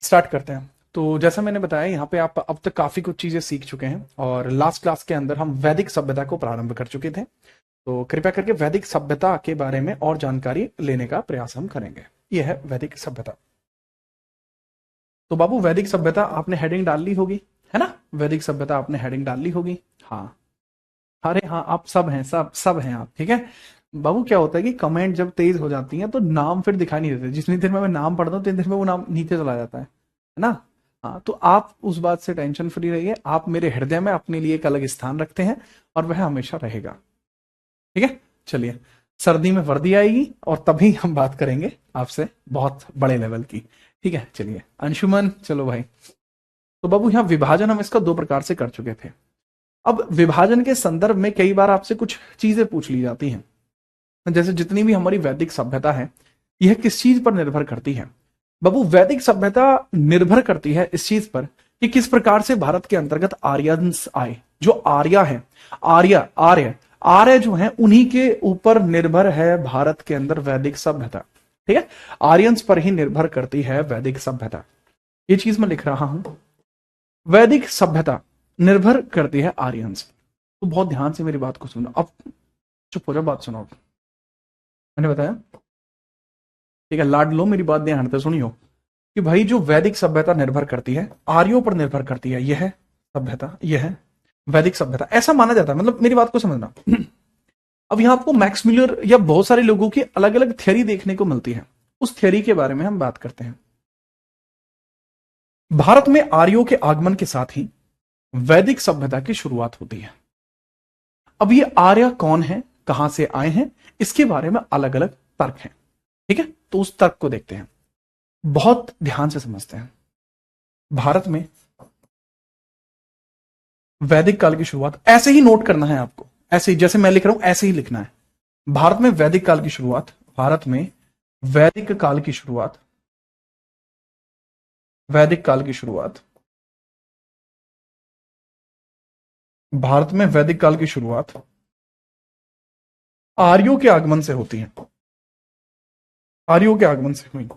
Start करते हैं। तो जैसा मैंने बताया, यहाँ पे आप अब तक काफी कुछ चीजें सीख चुके हैं और लास्ट क्लास के अंदर हम वैदिक सभ्यता को प्रारंभ कर चुके थे। तो कृपया करके वैदिक सभ्यता के बारे में और जानकारी लेने का प्रयास हम करेंगे। यह है वैदिक सभ्यता। तो बाबू, वैदिक सभ्यता आपने हेडिंग डाल ली होगी, है ना? वैदिक सभ्यता आपने हेडिंग डाल ली होगी। हाँ, अरे हाँ, आप सब हैं, सब हैं आप, ठीक है। बाबू, क्या होता है कि कमेंट जब तेज हो जाती हैं तो नाम फिर दिखाई नहीं देते। जितनी देर में मैं नाम पढ़ता हूँ उतनी देर में वो नाम नीचे चला जाता है ना? हाँ, तो आप उस बात से टेंशन फ्री रहिए। आप मेरे हृदय में अपने लिए एक अलग स्थान रखते हैं और वह हमेशा रहेगा। ठीक है, चलिए। सर्दी में वर्दी आएगी और तभी हम बात करेंगे आपसे बहुत बड़े लेवल की। ठीक है, चलिए अंशुमन, चलो भाई। तो बाबू, यहाँ विभाजन हम इसका दो प्रकार से कर चुके थे। अब विभाजन के संदर्भ में कई बार आपसे कुछ चीजें पूछ ली जाती हैं, जैसे जितनी भी हमारी वैदिक सभ्यता है यह किस चीज पर निर्भर करती है। बाबू, वैदिक सभ्यता निर्भर करती है इस चीज पर कि किस प्रकार से भारत के अंतर्गत आर्यंस आए। जो आर्य है, आर्य आर्य आर्य जो है, उन्हीं के ऊपर निर्भर है भारत के अंदर वैदिक सभ्यता। ठीक है, आर्यंस पर ही निर्भर करती है वैदिक सभ्यता। ये चीज मैं लिख रहा हूं, वैदिक सभ्यता निर्भर करती है आर्यंस। तो बहुत ध्यान से मेरी बात को सुनो। अब चुप हो जाओ, बात सुनो। मैंने बताया, ठीक है, लाड लो, मेरी बात ध्यान से सुनियो कि भाई जो वैदिक सभ्यता निर्भर करती है आर्यों पर निर्भर करती है, यह है सभ्यता, यह है वैदिक सभ्यता, ऐसा माना जाता है। मतलब मेरी बात को समझना। अब यहां आपको मैक्स मिलर या बहुत सारे लोगों की अलग अलग थ्योरी देखने को मिलती है। उस थ्योरी के बारे में हम बात करते हैं। भारत में आर्यों के आगमन के साथ ही वैदिक सभ्यता की शुरुआत होती है। अब ये आर्य कौन है, कहां से आए हैं, इसके बारे में अलग अलग तर्क हैं। ठीक है, तो उस तर्क को देखते हैं, बहुत ध्यान से समझते हैं। भारत में वैदिक काल की शुरुआत, ऐसे ही नोट करना है आपको, ऐसे ही जैसे मैं लिख रहा हूं ऐसे ही लिखना है। भारत में वैदिक काल की शुरुआत, भारत में वैदिक काल की शुरुआत, वैदिक काल की शुरुआत, भारत में वैदिक काल की शुरुआत आर्यों के आगमन से होती है। आर्यों के आगमन से हुई,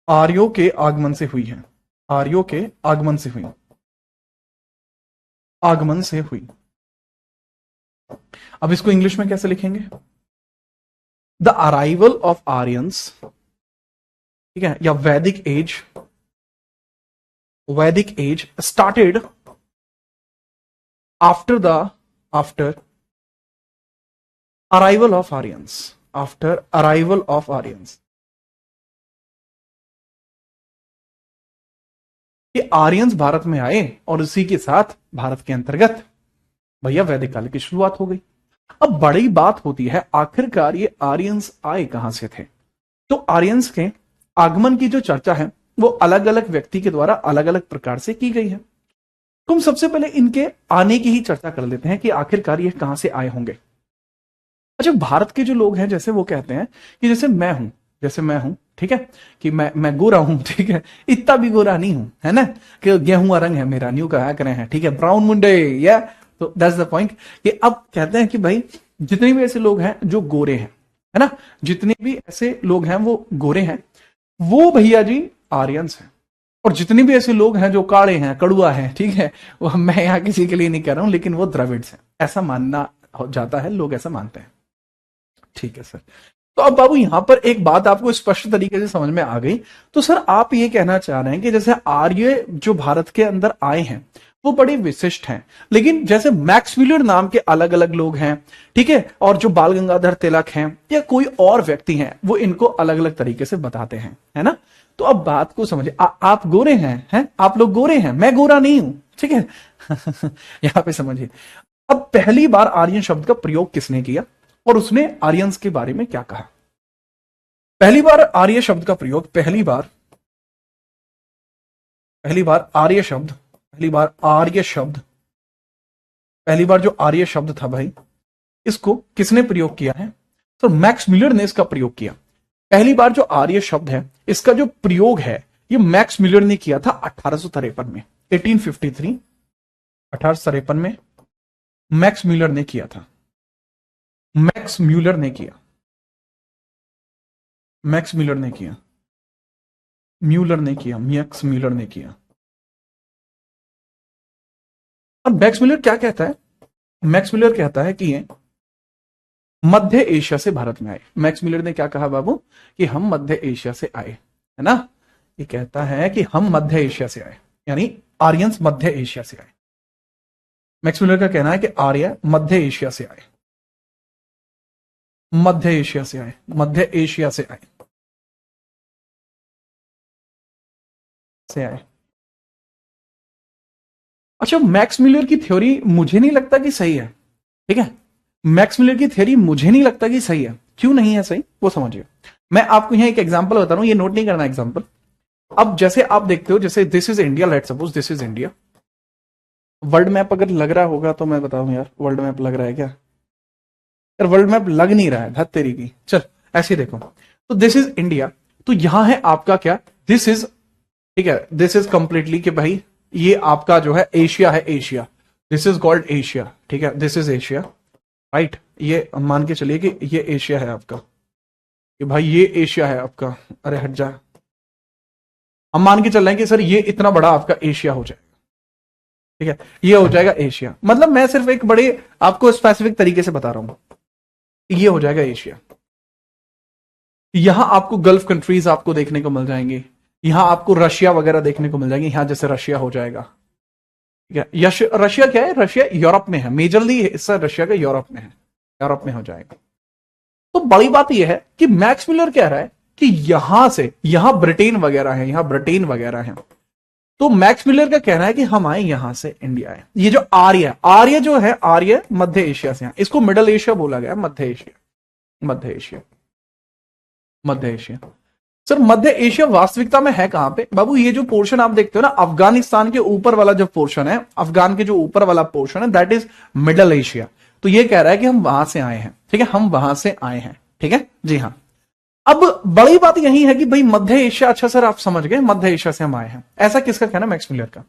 आर्यों के आगमन से हुई है, आर्यों के आगमन से हुई, आगमन से हुई। अब इसको इंग्लिश में कैसे लिखेंगे? द अराइवल ऑफ आर्यंस, ठीक है, या Vedic age, Vedic age started after the, after arrival of Aryans, after arrival of Aryans. ये आर्यंस भारत में आए और उसी के साथ भारत के अंतर्गत भैया वैदिक काल की शुरुआत हो गई। अब बड़ी बात होती है, आखिरकार ये आर्यंस आए कहां से थे? तो आर्यंस के आगमन की जो चर्चा है वो अलग अलग व्यक्ति के द्वारा अलग अलग प्रकार से की गई है। तो हम सबसे पहले इनके आने की ही चर्चा कर लेते हैं कि आखिरकार ये कहां से आए होंगे। अच्छा, भारत के जो लोग हैं, जैसे वो कहते हैं कि जैसे मैं हूं, जैसे मैं हूं, ठीक है, कि मैं गोरा हूं, ठीक है, इतना भी गोरा नहीं हूं, है ना, कि गेहूं रंग है मेरा, न्यू कहा करें हैं, ठीक है, ब्राउन मुंडे, या तो दैट्स द पॉइंट। कि अब कहते हैं कि भाई जितने भी ऐसे लोग हैं जो गोरे हैं, है ना, जितने भी ऐसे लोग हैं वो गोरे हैं, वो भैया जी आर्यंस हैं। और जितने भी ऐसे लोग हैं जो काले हैं, कड़ुआ हैं, ठीक है, वो मैं यहाँ किसी के लिए नहीं कह रहा हूं, लेकिन वो द्रविड्स हैं, ऐसा मानना हो जाता है, लोग ऐसा मानते हैं। ठीक है सर। तो अब बाबू, यहां पर एक बात आपको स्पष्ट तरीके से समझ में आ गई। तो सर आप ये कहना चाह रहे हैं कि जैसे आर्य जो भारत के अंदर आए हैं वो बड़े विशिष्ट हैं, लेकिन जैसे मैक्स व्हीलर नाम के अलग अलग लोग हैं, ठीक है, और जो बाल गंगाधर तिलक हैं या कोई और व्यक्ति हैं, वो इनको अलग अलग तरीके से बताते हैं, है ना? तो अब बात को समझिए, आप गोरे हैं, आप लोग गोरे हैं, मैं गोरा नहीं हूं, ठीक है। यहां पे समझिए, अब पहली बार आर्यन शब्द का प्रयोग किसने किया और उसने आर्यंस के बारे में क्या कहा? पहली बार आर्य शब्द का प्रयोग, पहली बार, पहली बार आर्य शब्द, पहली बार आर्य शब्द, पहली बार जो आर्य शब्द था भाई, इसको किसने प्रयोग किया है? तो मैक्स मिलर ने इसका प्रयोग किया। पहली बार जो आर्य शब्द है इसका जो प्रयोग है ये मैक्स मिलर ने किया था 1853 में, 1853, 1853 में मैक्स म्यूलर ने किया था, मैक्स म्यूलर ने किया, मैक्स म्यूलर ने किया। म्यूलर ने किया, मैक्स म्यूलर ने किया। और मैक्स म्यूलर क्या कहता है? मैक्स म्यूलर कहता है कि ये मध्य एशिया से भारत में आए। मैक्स म्यूलर ने क्या कहा बाबू? कि हम मध्य एशिया से आए, है ना। ये कहता है कि हम मध्य एशिया से आए, यानी आर्यंस मध्य एशिया से आए। मैक्स म्यूलर का कहना है कि आर्य मध्य एशिया से आए, मध्य एशिया से आए, मध्य एशिया से आए, से आए। अच्छा, मैक्स म्यूलर की थ्योरी मुझे नहीं लगता कि सही है, ठीक है। मैक्स म्यूलर की थ्योरी मुझे नहीं लगता कि सही है। क्यों नहीं है सही, वो समझिए। मैं आपको यहां एक एग्जांपल बता रहा हूं, ये नोट नहीं करना एग्जांपल। अब जैसे आप देखते हो, जैसे this is India, let suppose this is India. World map अगर लग रहा होगा तो मैं बताऊं यार, वर्ल्ड मैप लग रहा है क्या? यार वर्ल्ड मैप लग नहीं रहा है, धत तेरी की। चल ऐसे देखो, तो दिस इज इंडिया, तो यहां है आपका क्या, दिस इज, ठीक है, दिस इज कंप्लीटली कि भाई ये आपका जो है एशिया है, Asia, this is called Asia, ठीक है, दिस इज एशिया, राइट। ये मान के चलिए कि ये एशिया है आपका, कि भाई ये एशिया है आपका। अरे हट जा, हम मान के चल रहे हैं कि सर ये इतना बड़ा आपका एशिया हो जाएगा, ठीक है, ये हो जाएगा एशिया। मतलब मैं सिर्फ एक बड़े आपको स्पेसिफिक तरीके से बता रहा हूं, ये हो जाएगा एशिया। यहां आपको गल्फ कंट्रीज आपको देखने को मिल जाएंगे, यहां आपको रशिया वगैरह देखने को मिल जाएंगे, यहां जैसे रशिया हो जाएगा, ठीक है। रशिया क्या है? रशिया यूरोप में है, मेजरली हिस्सा रशिया का यूरोप में है, यूरोप में हो जाएगा। तो बड़ी बात यह है कि मैक्स मिलर कह रहा है कि यहां से, यहां ब्रिटेन वगैरह है, यहां ब्रिटेन वगैरह है, तो मैक्स मिलर का कहना है कि हम आए यहां से, इंडिया है। ये जो आर्य, आर्य जो है, आर्य मध्य एशिया से, इसको मिडल एशिया बोला गया, मध्य एशिया, मध्य एशिया, मध्य एशिया। सर मध्य एशिया वास्तविकता में है कहां पे बाबू? ये जो पोर्शन आप देखते हो ना, अफगानिस्तान के ऊपर वाला जो पोर्शन है, अफगान के जो ऊपर वाला पोर्शन है, दैट इज मिडल एशिया। तो ये कह रहा है कि हम वहां से आए हैं, ठीक है, हम वहां से आए हैं, ठीक है जी हाँ। अब बड़ी बात यही है कि भाई मध्य एशिया, अच्छा सर आप समझ गए, मध्य एशिया से हम आए हैं, ऐसा किसका कहना? मैक्स मिलर का।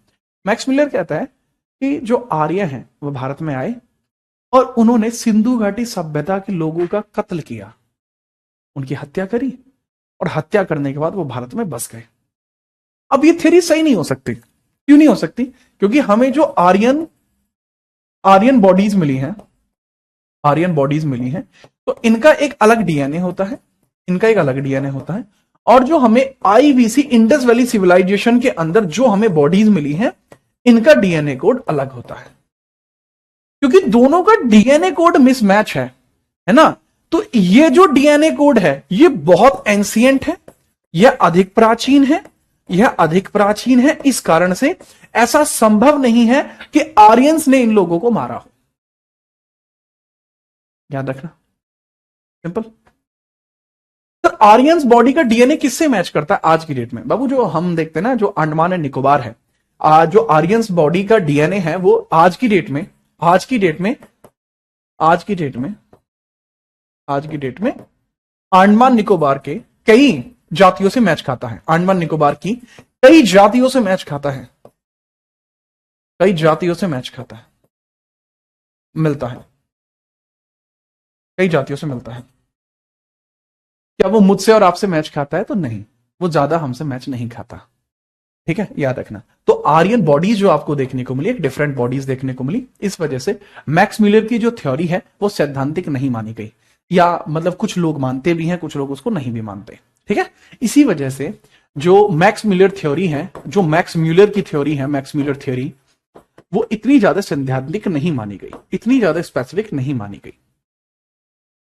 मैक्स मिलर कहता है कि जो आर्य हैं वो भारत में आए और उन्होंने सिंधु घाटी सभ्यता के लोगों का कत्ल किया, उनकी हत्या करी, और हत्या करने के बाद वो भारत में बस गए। अब ये थ्योरी सही नहीं हो सकती। क्यों नहीं हो सकती? क्योंकि हमें जो आर्यन आर्यन बॉडीज मिली हैं, आर्यन बॉडीज मिली हैं, तो इनका एक अलग डीएनए होता है, इनका एक अलग डीएनए होता है। और जो हमें आईवीसी इंडस वैली सिविलाइजेशन के अंदर जो हमें बॉडीज मिली हैं, इनका डीएनए कोड अलग होता है, क्योंकि दोनों का डीएनए कोड मिसमैच है ना। तो ये जो डीएनए कोड है ये बहुत एंशिएंट है, यह अधिक प्राचीन है, यह अधिक प्राचीन है। इस कारण से ऐसा संभव नहीं है कि आर्यंस ने इन लोगों को मारा हो। याद रखना, सिंपल। सर आर्यंस बॉडी का डीएनए किससे मैच करता है आज की डेट में? बाबू जो हम देखते हैं ना, जो अंडमान एंड निकोबार है, जो आर्यंस बॉडी का डीएनए है वो आज की डेट में, आज की डेट में, आज की डेट में, आज की डेट में अंडमान निकोबार के कई जातियों से मैच खाता है। अंडमान निकोबार की कई जातियों से मैच खाता है, कई जातियों से मैच खाता है, मिलता है, कई जातियों से मिलता है। क्या वो मुझसे और आपसे मैच खाता है? तो नहीं, वो ज्यादा हमसे मैच नहीं खाता, ठीक है, याद रखना। तो आर्यन बॉडीज जो आपको देखने को मिली, एक डिफरेंट बॉडीज देखने को मिली, इस वजह से मैक्स मिलर की जो थ्योरी है वो सैद्धांतिक नहीं मानी गई, या मतलब कुछ लोग मानते भी हैं, कुछ लोग उसको नहीं भी मानते, ठीक है। इसी वजह से जो मैक्स मिलर थ्योरी है, जो मैक्स म्यूलर की थ्योरी है, मैक्स मिलर थ्योरी, वो इतनी ज्यादा सैद्धांतिक नहीं मानी गई, इतनी ज्यादा स्पेसिफिक नहीं मानी गई।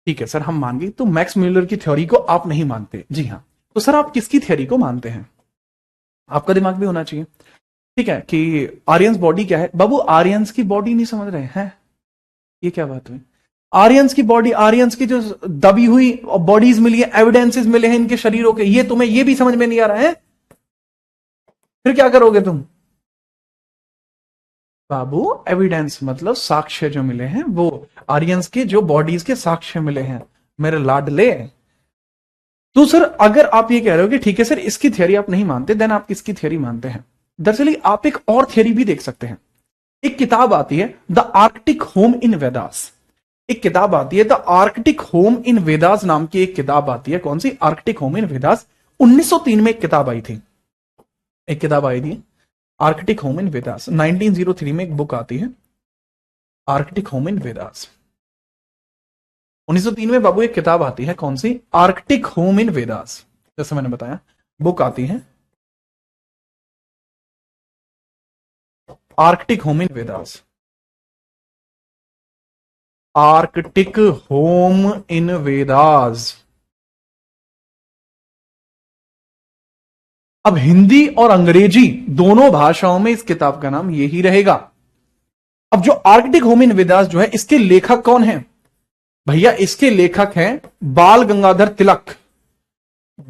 ठीक है सर, हम मान गए। तो मैक्स म्यूलर की थ्योरी को आप नहीं मानते, जी हाँ। तो सर आप किसकी थ्योरी को मानते हैं? आपका दिमाग भी होना चाहिए, ठीक है, कि आर्यंस बॉडी क्या है। बाबू आर्यंस की बॉडी नहीं समझ रहे हैं, ये क्या बात हुई? आर्यंस की बॉडी, आर्यंस की जो दबी हुई बॉडीज मिली है, एविडेंसेस मिले हैं इनके शरीरों के, ये तुम्हें ये भी समझ में नहीं आ रहा है? फिर क्या करोगे तुम? बाबू एविडेंस मतलब साक्ष्य जो मिले हैं, वो आर्यंस के जो बॉडीज के साक्ष्य मिले हैं, मेरे लाडले। तो सर अगर आप ये कह रहे हो कि ठीक है सर इसकी थियरी आप नहीं मानते, देन आप किसकी थियरी मानते हैं? दरअसल आप एक और थियरी भी देख सकते हैं। एक किताब आती है the Arctic home in Vedas, एक किताब आती है the Arctic home in Vedas नाम की एक किताब आती है। कौन सी? Arctic home in Vedas. 1903 में एक किताब आई थी, एक किताब आई थी आर्कटिक होम इन वेदास, 1903 में एक बुक आती है आर्कटिक होम इन वेदास। 1903 में बाबू एक किताब आती है, कौन सी? Arctic home in Vedas. जैसे मैंने बताया बुक आती है Arctic home in Vedas, Arctic home in Vedas. अब हिंदी और अंग्रेजी दोनों भाषाओं में इस किताब का नाम यही रहेगा। अब जो आर्कटिक होम इन वेदास जो है, इसके लेखक कौन है भैया? इसके लेखक हैं बाल गंगाधर तिलक,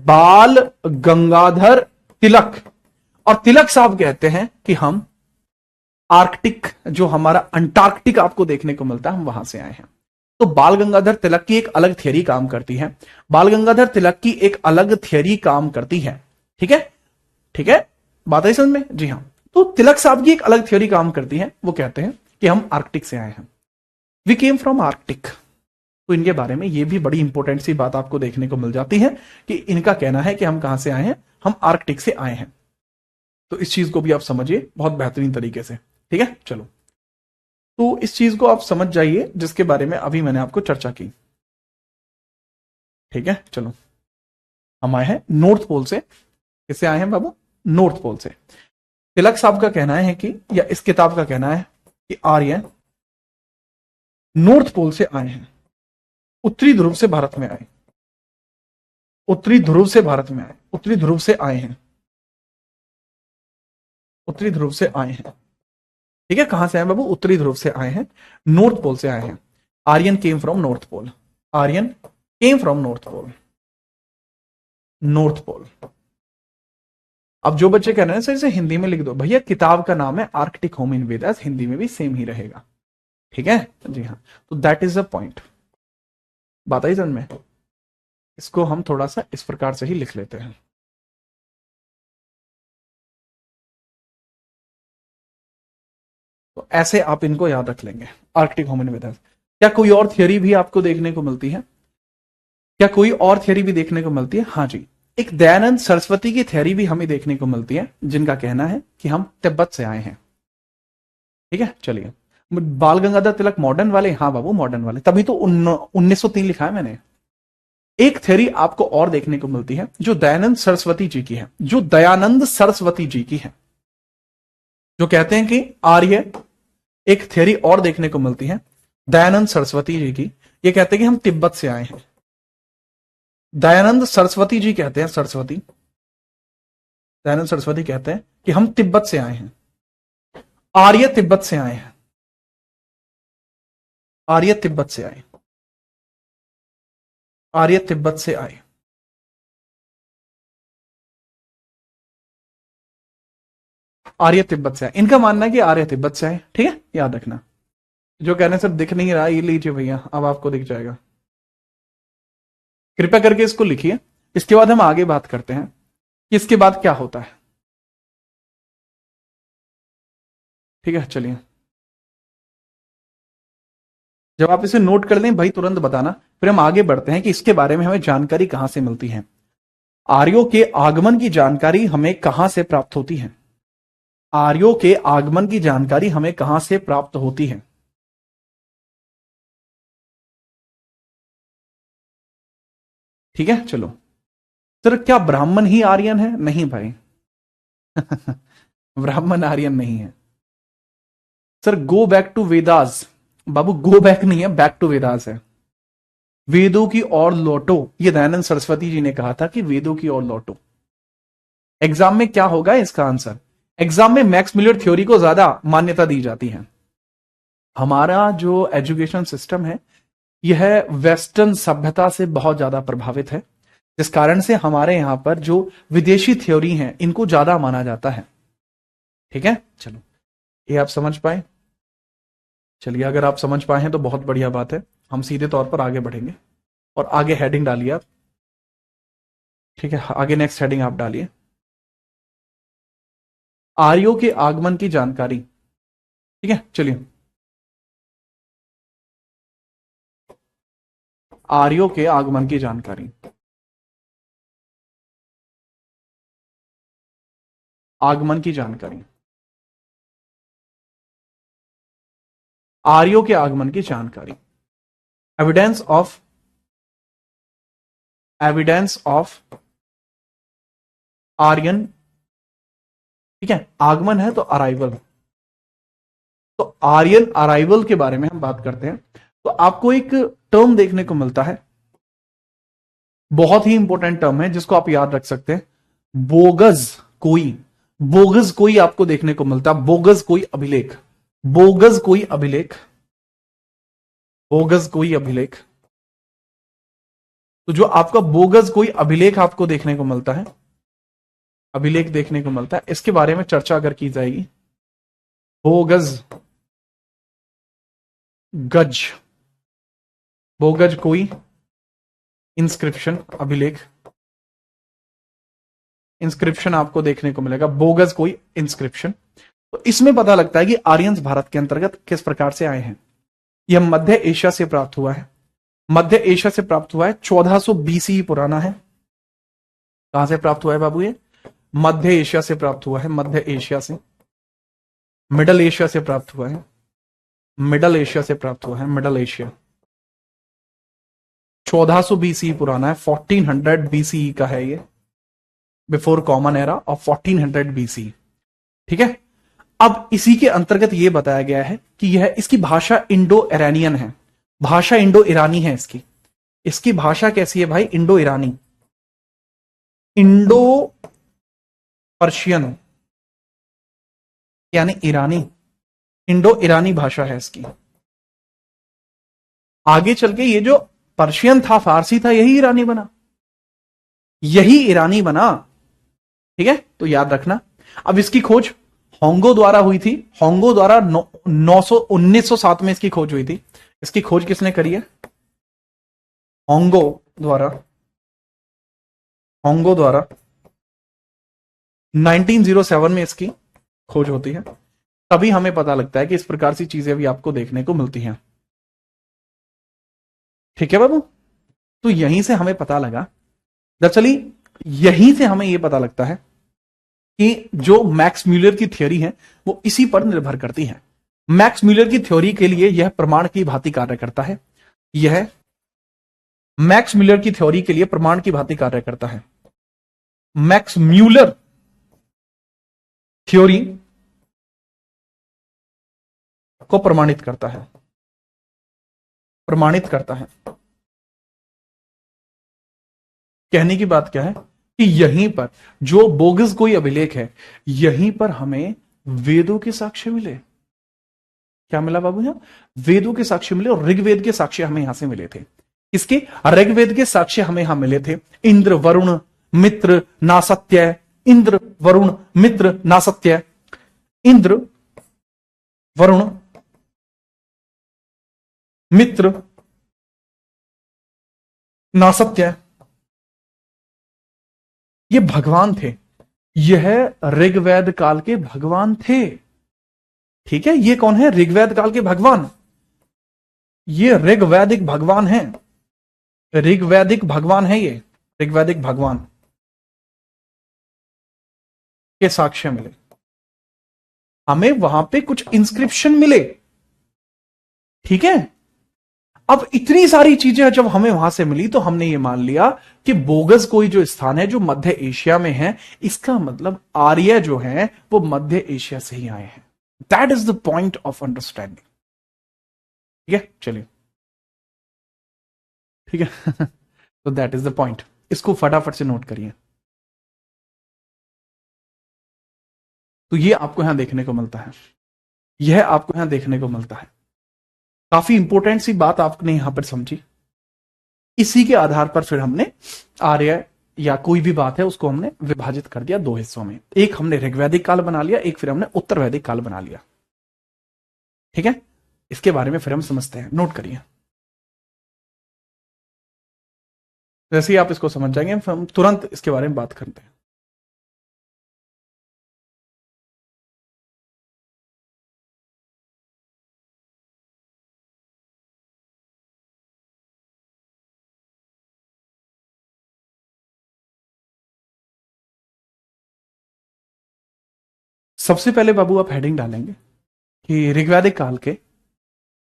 बाल गंगाधर तिलक। और तिलक साहब कहते हैं कि हम आर्कटिक, जो हमारा अंटार्कटिक आपको देखने को मिलता है, हम वहां से आए हैं। तो बाल गंगाधर तिलक की एक अलग थियरी काम करती है, बाल गंगाधर तिलक की एक अलग थियरी काम करती है। ठीक है, ठीक है, बात आई समझ में? जी हाँ। तो तिलक साहब की एक अलग थियरी काम करती है, वो कहते हैं कि हम आर्कटिक से आए हैं, वी केम फ्रॉम आर्कटिक। तो इनके बारे में ये भी बड़ी इंपॉर्टेंट सी बात आपको देखने को मिल जाती है कि इनका कहना है कि हम कहां से आए हैं, हम आर्कटिक से आए हैं। तो इस चीज को भी आप समझिए बहुत बेहतरीन तरीके से। ठीक है, चलो, तो इस चीज को आप समझ जाइए जिसके बारे में अभी मैंने आपको चर्चा की। ठीक है, चलो, हम आए हैं नॉर्थ पोल से। किससे आए हैं बाबू? नॉर्थ पोल से। तिलक साहब का कहना है कि, या इस किताब का कहना है कि आर्य नॉर्थ पोल से आए हैं, उत्तरी ध्रुव से भारत में आए, उत्तरी ध्रुव से भारत में आए, उत्तरी ध्रुव से आए हैं, उत्तरी ध्रुव से आए हैं। ठीक है, कहां से आए बाबू? उत्तरी ध्रुव से आए हैं, नॉर्थ पोल से आए हैं। Aryan came from North Pole, Aryan came from North Pole, North Pole. अब जो बच्चे कह रहे हैं सर इसे हिंदी में लिख दो, भैया किताब का नाम है Arctic home in Vedas, Hindi में भी सेम ही रहेगा। ठीक है, जी हाँ। तो दैट इज द पॉइंट, बात आई समझ में? इसको हम थोड़ा सा इस प्रकार से ही लिख लेते हैं। तो ऐसे आप इनको याद रख लेंगे, आर्कटिक होम इन वेदास। क्या कोई और थियरी भी आपको देखने को मिलती है? क्या कोई और थियरी भी देखने को मिलती है? हाँ जी, एक दयानंद सरस्वती की थियरी भी हमें देखने को मिलती है, जिनका कहना है कि हम तिब्बत से आए हैं। ठीक है, चलिए, बाल गंगाधर तिलक मॉडर्न वाले? हाँ बाबू मॉडर्न वाले, तभी तो 1903 लिखा है मैंने। एक थ्योरी आपको और देखने को मिलती है जो दयानंद सरस्वती जी की है, जो दयानंद सरस्वती जी की है, जो कहते हैं कि आर्य, एक थ्योरी और देखने को मिलती है दयानंद सरस्वती जी की, ये कहते हैं कि हम तिब्बत से आए हैं। दयानंद सरस्वती जी कहते हैं, सरस्वती, दयानंद सरस्वती कहते हैं कि हम तिब्बत से आए हैं, आर्य तिब्बत से आए हैं, आर्य तिब्बत से आए, आर्य तिब्बत से आए, आर्य तिब्बत से आए। इनका मानना है कि आर्य तिब्बत से आए। ठीक है, याद रखना। जो कहने से दिख नहीं रहा, ये लीजिए भैया, अब आपको दिख जाएगा, कृपया करके इसको लिखिए। इसके बाद हम आगे बात करते हैं कि इसके बाद क्या होता है। ठीक है, चलिए, जब आप इसे नोट कर लें भाई तुरंत बताना, फिर हम आगे बढ़ते हैं कि इसके बारे में हमें जानकारी कहां से मिलती है, आर्यों के आगमन की जानकारी हमें कहां से प्राप्त होती है, आर्यों के आगमन की जानकारी हमें कहां से प्राप्त होती है। ठीक है, चलो, सर क्या ब्राह्मण ही आर्यन है? नहीं भाई ब्राह्मण आर्यन नहीं है sir. Go back to Vedas, बाबू गो बैक नहीं है, बैक टू वेदास है। वेदों की ओर लौटो, ये दयानंद सरस्वती जी ने कहा था कि वेदों की ओर लौटो। एग्जाम में क्या होगा इसका आंसर? एग्जाम में मैक्स मिलर थ्योरी को ज्यादा मान्यता दी जाती है। हमारा जो एजुकेशन सिस्टम है यह वेस्टर्न सभ्यता से बहुत ज्यादा प्रभावित है, जिस कारण से हमारे यहां पर जो विदेशी थ्योरी हैं इनको ज्यादा माना जाता है। ठीक है, चलो, ये आप समझ पाए? चलिए, अगर आप समझ पाए हैं तो बहुत बढ़िया बात है, हम सीधे तौर पर आगे बढ़ेंगे। और आगे हेडिंग डालिए आप। ठीक है, आगे नेक्स्ट हेडिंग आप डालिए, आर्यों के आगमन की जानकारी। ठीक है, चलिए, आर्यों के आगमन की जानकारी। आगमन की जानकारी, आर्यों के आगमन की जानकारी, एविडेंस ऑफ आर्यन, ठीक है, आगमन है तो अराइवल, तो आर्यन अराइवल के बारे में हम बात करते हैं। तो आपको एक टर्म देखने को मिलता है, बहुत ही इंपॉर्टेंट टर्म है जिसको आप याद रख सकते हैं, बोगस कोई, बोगस कोई आपको देखने को मिलता है, बोगस कोई अभिलेख, बोगस कोई अभिलेख, बोगस कोई अभिलेख। तो जो आपका बोगस कोई अभिलेख आपको देखने को मिलता है, अभिलेख देखने को मिलता है, इसके बारे में चर्चा अगर की जाएगी, बोगस गज, बोगज कोई इंस्क्रिप्शन, अभिलेख, इंस्क्रिप्शन आपको देखने को मिलेगा, बोगस कोई इंस्क्रिप्शन। तो इसमें पता लगता है कि आर्यंस भारत के अंतर्गत किस प्रकार से आए हैं। यह मध्य एशिया से प्राप्त हुआ है, मध्य एशिया से प्राप्त हुआ है, 1400 बीसी पुराना है। कहां से प्राप्त हुआ है बाबू ये? मध्य एशिया से प्राप्त हुआ है, मध्य एशिया से, मिडल एशिया से प्राप्त हुआ है, मिडल एशिया से प्राप्त हुआ है, मिडल एशिया। 1400 बीसी पुराना है, 1400 बीसी का है ये, before common era of 1400 BC. ठीक है, अब इसी के अंतर्गत यह बताया गया है कि यह, इसकी भाषा इंडो ईरानियन है, भाषा इंडो ईरानी है इसकी। इसकी भाषा कैसी है भाई? इंडो ईरानी, इंडो पर्शियन यानी ईरानी, इंडो ईरानी भाषा है इसकी। आगे चल के ये जो पर्शियन था, फारसी था, यही ईरानी बना, यही ईरानी बना। ठीक है, तो याद रखना। अब इसकी खोज होंगो द्वारा हुई थी, होंगो द्वारा 1907 में इसकी खोज हुई थी। इसकी खोज किसने करी है? होंगो द्वारा, होंगो द्वारा 1907 में इसकी खोज होती है। तभी हमें पता लगता है कि इस प्रकार की चीजें भी आपको देखने को मिलती हैं। ठीक है बाबू, तो यहीं से हमें पता लगा, दरअसली यहीं से हमें यह पता लगता है कि जो मैक्स म्यूलर की थ्योरी है वो इसी पर निर्भर करती है। मैक्स म्यूलर की थ्योरी के लिए यह प्रमाण की भांति कार्य करता है, यह मैक्स म्यूलर की थ्योरी के लिए प्रमाण की भांति कार्य करता है। मैक्स म्यूलर थ्योरी को प्रमाणित करता है, प्रमाणित करता है। कहने की बात क्या है कि यहीं पर जो बोगस कोई अभिलेख है, यहीं पर हमें वेदों के साक्ष्य मिले। क्या मिला बाबू? यहां वेदों के साक्ष्य मिले, और ऋग्वेद के साक्ष्य हमें यहां से मिले थे। इसके ऋग्वेद के साक्ष्य हमें यहां मिले थे, इंद्र वरुण मित्र नासत्य, इंद्र वरुण मित्र नासत्य, इंद्र वरुण मित्र नासत्य, ये भगवान थे, यह ऋग्वेद काल के भगवान थे। ठीक है, ये कौन है? ऋग्वेद काल के भगवान, ये ऋग्वैदिक भगवान है, ऋग्वैदिक भगवान है ये, ऋग्वैदिक भगवान के साक्ष्य मिले। हमें वहां पे कुछ इंस्क्रिप्शन मिले। ठीक है, अब इतनी सारी चीजें जब हमें वहां से मिली तो हमने ये मान लिया कि बोगस कोई जो स्थान है जो मध्य एशिया में है, इसका मतलब आर्य जो है वो मध्य एशिया से ही आए हैं। That is the point of understanding. ठीक है, चलिए, ठीक है। तो दैट इज द पॉइंट, इसको फटाफट से नोट करिए। तो ये आपको यहां देखने को मिलता है, यह आपको यहां देखने को मिलता है। काफी इंपॉर्टेंट सी बात आपने यहां पर समझी। इसी के आधार पर फिर हमने आर्य या कोई भी बात है उसको हमने विभाजित कर दिया दो हिस्सों में, एक हमने ऋग्वैदिक काल बना लिया, एक फिर हमने उत्तर वैदिक काल बना लिया। ठीक है, इसके बारे में फिर हम समझते हैं, नोट करिए। जैसे ही आप इसको समझ जाएंगे हम तुरंत इसके बारे में बात करते हैं। सबसे पहले बाबू आप हेडिंग डालेंगे कि ऋग्वैदिक काल के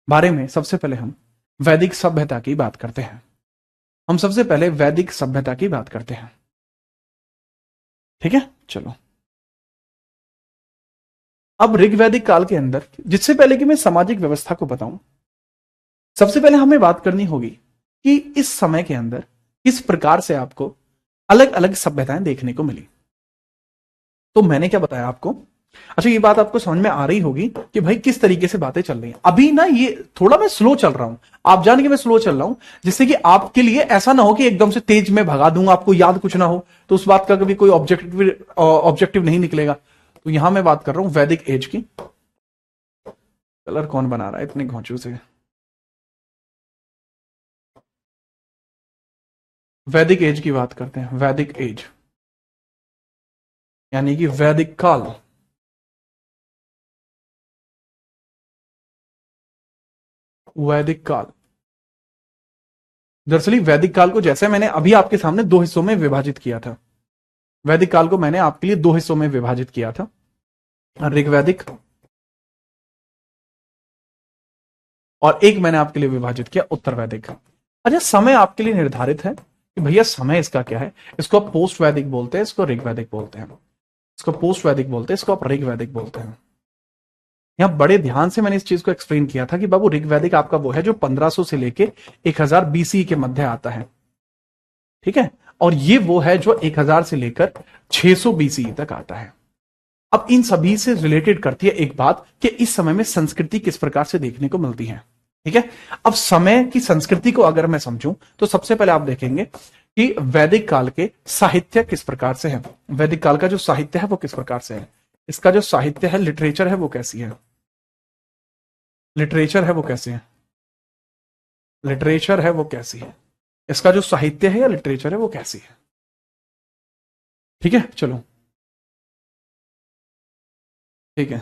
बारे में सबसे पहले हम वैदिक सभ्यता की बात करते हैं। हम सबसे पहले वैदिक सभ्यता की बात करते हैं। ठीक है, चलो। अब ऋग्वैदिक काल के अंदर, जिससे पहले कि मैं सामाजिक व्यवस्था को बताऊं, सबसे पहले हमें बात करनी होगी कि इस समय के अंदर किस प्रकार से आपको अलग अलग सभ्यताएं देखने को मिली। तो मैंने क्या बताया आपको? अच्छा, ये बात आपको समझ में आ रही होगी कि भाई किस तरीके से बातें चल रही हैं। अभी ना ये थोड़ा मैं स्लो चल रहा हूं, आप जान के मैं स्लो चल रहा हूं, जिससे कि आपके लिए ऐसा ना हो कि एकदम से तेज में भगा दूंगा, आपको याद कुछ ना हो, तो उस बात का कभी कोई ऑब्जेक्टिव नहीं निकलेगा। तो यहां मैं बात कर रहा हूं वैदिक एज की। कलर कौन बना रहा है इतने घोंचू से? वैदिक एज की बात करते हैं। वैदिक एज यानी कि वैदिक काल। वैदिक काल, दरअसल वैदिक काल को जैसे मैंने अभी आपके सामने दो हिस्सों में विभाजित किया था। वैदिक काल को मैंने आपके लिए दो हिस्सों में विभाजित किया था, ऋग्वैदिक, और एक मैंने आपके लिए विभाजित किया उत्तर वैदिक। अच्छा, समय आपके लिए निर्धारित है कि भैया समय इसका क्या है। इसको आप पोस्ट वैदिक बोलते हैं, इसको ऋग्वैदिक बोलते हैं। इसको पोस्ट वैदिक बोलते हैं, इसको आप ऋग्वैदिक बोलते हैं। यहां बड़े ध्यान से मैंने इस चीज को एक्सप्लेन किया था कि बाबू ऋग्वैदिक आपका वो है जो 1500 से लेके 1000 बीसी के मध्य आता है। ठीक है, और ये वो है जो 1000 से लेकर 600 बीसी तक आता है। अब इन सभी से रिलेटेड करती है एक बात कि इस समय में संस्कृति किस प्रकार से देखने को मिलती है। ठीक है, अब समय की संस्कृति को अगर मैं समझूं तो सबसे पहले आप देखेंगे कि वैदिक काल के साहित्य किस प्रकार से है। वैदिक काल का जो साहित्य है वो किस प्रकार से है, इसका जो साहित्य है, लिटरेचर है, वो कैसी है। लिटरेचर है वो कैसी है, लिटरेचर है वो कैसी है, इसका जो साहित्य है या लिटरेचर है वो कैसी है। ठीक है, चलो, ठीक है,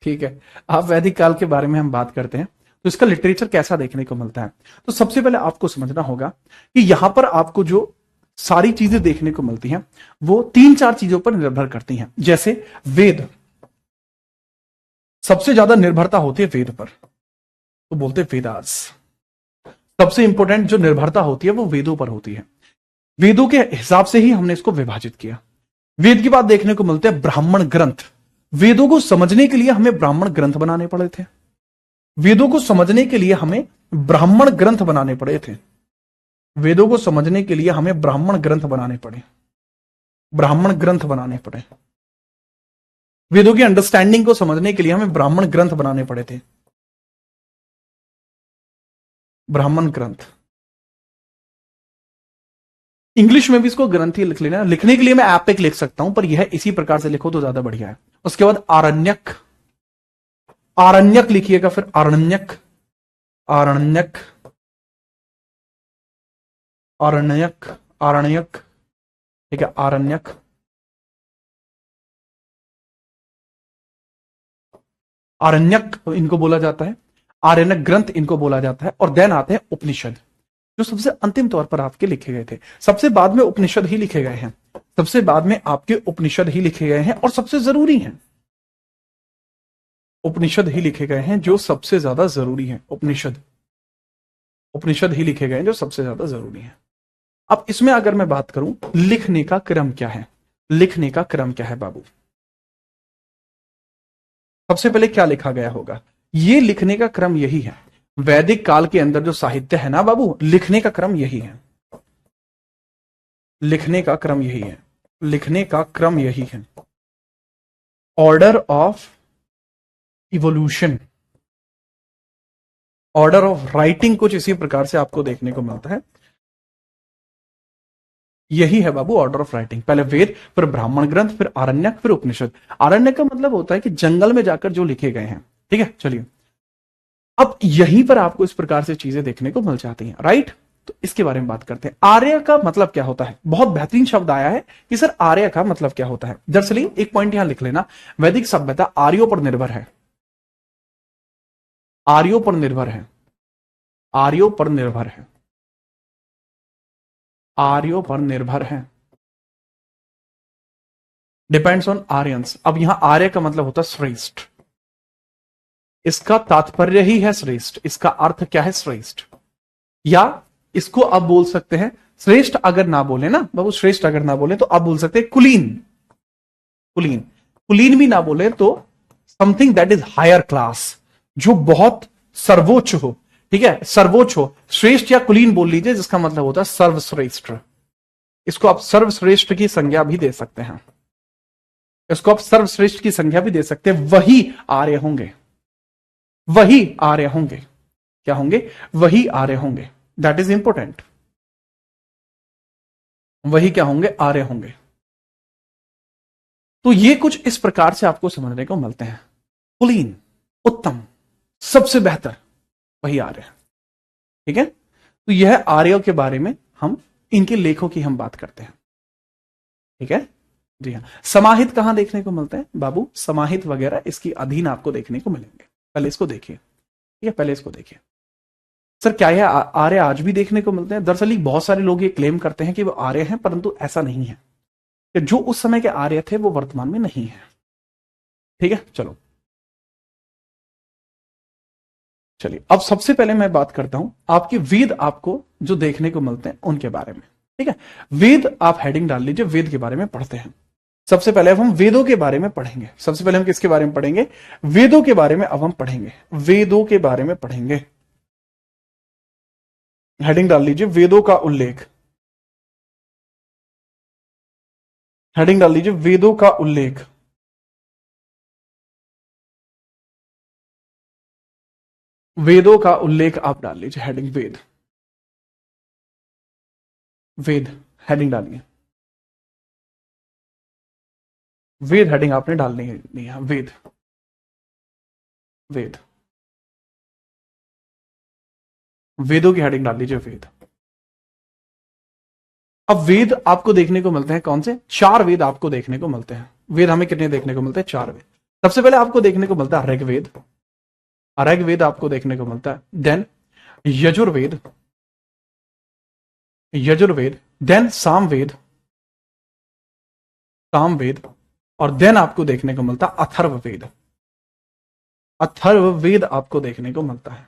ठीक है। आप वैदिक काल के बारे में हम बात करते हैं तो इसका लिटरेचर कैसा देखने को मिलता है। तो सबसे पहले आपको समझना होगा कि यहां पर आपको जो सारी चीजें देखने को मिलती हैं वो तीन चार चीजों पर निर्भर करती हैं। जैसे वेद, सबसे ज्यादा निर्भरता होती है वेद पर, तो बोलते हैं वेदास। सबसे इंपॉर्टेंट जो निर्भरता होती है वो वेदों पर होती है। वेदों के हिसाब से ही हमने इसको विभाजित किया। वेद की बात देखने को मिलते हैं ब्राह्मण ग्रंथ। वेदों को समझने के लिए हमें ब्राह्मण ग्रंथ बनाने पड़े थे। वेदों को समझने के लिए हमें ब्राह्मण ग्रंथ बनाने पड़े थे। वेदों को समझने के लिए हमें ब्राह्मण ग्रंथ बनाने पड़े, ब्राह्मण ग्रंथ बनाने पड़े। वेदों की अंडरस्टैंडिंग को समझने के लिए हमें ब्राह्मण ग्रंथ बनाने पड़े थे, ब्राह्मण ग्रंथ। इंग्लिश में भी इसको ग्रंथ ही लिख लेना। लिखने के लिए मैं एपिक लिख सकता हूं, पर यह इसी प्रकार से लिखो तो ज्यादा बढ़िया है। उसके बाद आरण्यक, आरण्यक लिखिएगा, फिर आरण्यक, आरण्यक, आरण्यक, आरण्यक। ठीक है, आरण्यक, आरण्यक इनको बोला जाता है, आरण्यक ग्रंथ इनको बोला जाता है। और देन आते हैं उपनिषद, जो सबसे अंतिम तौर पर आपके लिखे गए थे। सबसे बाद में उपनिषद ही लिखे गए हैं, सबसे बाद में आपके उपनिषद ही लिखे गए हैं और सबसे जरूरी हैं। उपनिषद ही लिखे गए हैं जो सबसे ज्यादा जरूरी है। उपनिषद, उपनिषद ही लिखे गए हैं जो सबसे ज्यादा जरूरी है। अब इसमें अगर मैं बात करूं लिखने का क्रम क्या है, लिखने का क्रम क्या है बाबू, सबसे पहले क्या लिखा गया होगा। ये लिखने का क्रम यही है। वैदिक काल के अंदर जो साहित्य है ना बाबू, लिखने का क्रम यही है। लिखने का क्रम यही है, लिखने का क्रम यही है। Order of evolution, order of writing कुछ इसी प्रकार से आपको देखने को मिलता है। यही है बाबू ऑर्डर ऑफ राइटिंग। पहले वेद, फिर ब्राह्मण ग्रंथ, फिर आरण्यक, फिर उपनिषद। आरण्यक का मतलब होता है कि जंगल में जाकर जो लिखे गए हैं। ठीक है, चलिए। अब यहीं पर आपको इस प्रकार से चीजें देखने को मिल जाती हैं, राइट। तो इसके बारे में बात करते हैं। आर्य का मतलब क्या होता है। बहुत बेहतरीन शब्द आया है कि सर आर्य का मतलब क्या होता है। दरअसल एक पॉइंट यहां लिख लेना, वैदिक सभ्यता आर्यों पर निर्भर है, आर्यों पर निर्भर है, आर्यों पर निर्भर है, आर्यों पर निर्भर है। Depends on Aryans. अब यहां आर्य का मतलब होता है श्रेष्ठ, इसका तात्पर्य ही है श्रेष्ठ, इसका अर्थ क्या है श्रेष्ठ। या इसको आप बोल सकते हैं, श्रेष्ठ अगर ना बोले ना बाबू, श्रेष्ठ अगर ना बोले तो आप बोल सकते हैं कुलीन। कुलीन, कुलीन भी ना बोले तो something that is higher class, जो बहुत सर्वोच्च हो। ठीक है, सर्वोच्च हो, श्रेष्ठ या कुलीन बोल लीजिए, जिसका मतलब होता है सर्वश्रेष्ठ। इसको आप सर्वश्रेष्ठ की संज्ञा भी दे सकते हैं, इसको आप सर्वश्रेष्ठ की संज्ञा भी दे सकते हैं। वही आर्य होंगे, वही आर्य होंगे। क्या होंगे? वही आर्य होंगे। That is important. वही क्या होंगे? आर्य होंगे। तो ये कुछ इस प्रकार से आपको समझने को मिलते हैं। कुलीन, उत्तम, सबसे बेहतर, वही आर्य। ठीक है, तो यह आर्यों के बारे में हम, इनके लेखों की हम बात करते हैं। ठीक है जी हाँ। समाहित कहां देखने को मिलते हैं बाबू? समाहित वगैरह इसकी अधीन आपको देखने को मिलेंगे। पहले इसको देखिए। ठीक है, पहले इसको देखिए। सर क्या यह आर्य आज भी देखने को मिलते हैं? दरअसल बहुत सारे लोग ये क्लेम करते हैं कि वो आर्य हैं, परंतु ऐसा नहीं है कि जो उस समय के आर्य थे वो वर्तमान में नहीं है। ठीक है, चलो चलिए, अब सबसे पहले मैं बात करता हूं आपके वेद आपको जो देखने को मिलते हैं उनके बारे में। ठीक है, वेद आप हेडिंग डाल लीजिए, वेद के बारे में पढ़ते हैं। सबसे पहले अब हम वेदों के बारे में पढ़ेंगे। सबसे पहले हम किसके बारे में पढ़ेंगे? वेदों के बारे में अब हम पढ़ेंगे, वेदों के बारे में पढ़ेंगे। हेडिंग डाल लीजिए, वेदों का उल्लेख। हेडिंग डाल लीजिए, वेदों का उल्लेख। वेदों का उल्लेख आप डाल लीजिए, हेडिंग वेद। वेद हेडिंग डालिए, वेद हेडिंग आपने डालनी है, नहीं है, वेद, वेद, वेदों की हेडिंग डाल लीजिए, वेद। अब वेद आपको देखने को मिलते हैं कौन से? 4 वेद आपको देखने को मिलते हैं। वेद हमें कितने देखने को मिलते हैं? 4 वेद। सबसे पहले आपको देखने को मिलता है ऋग्वेद, ऋग्वेद आपको देखने को मिलता है। देन यजुर्वेद, यजुर्वेद, देन सामवेद, सामवेद, और देन आपको देखने को मिलता है अथर्ववेद, अथर्ववेद आपको देखने को मिलता है।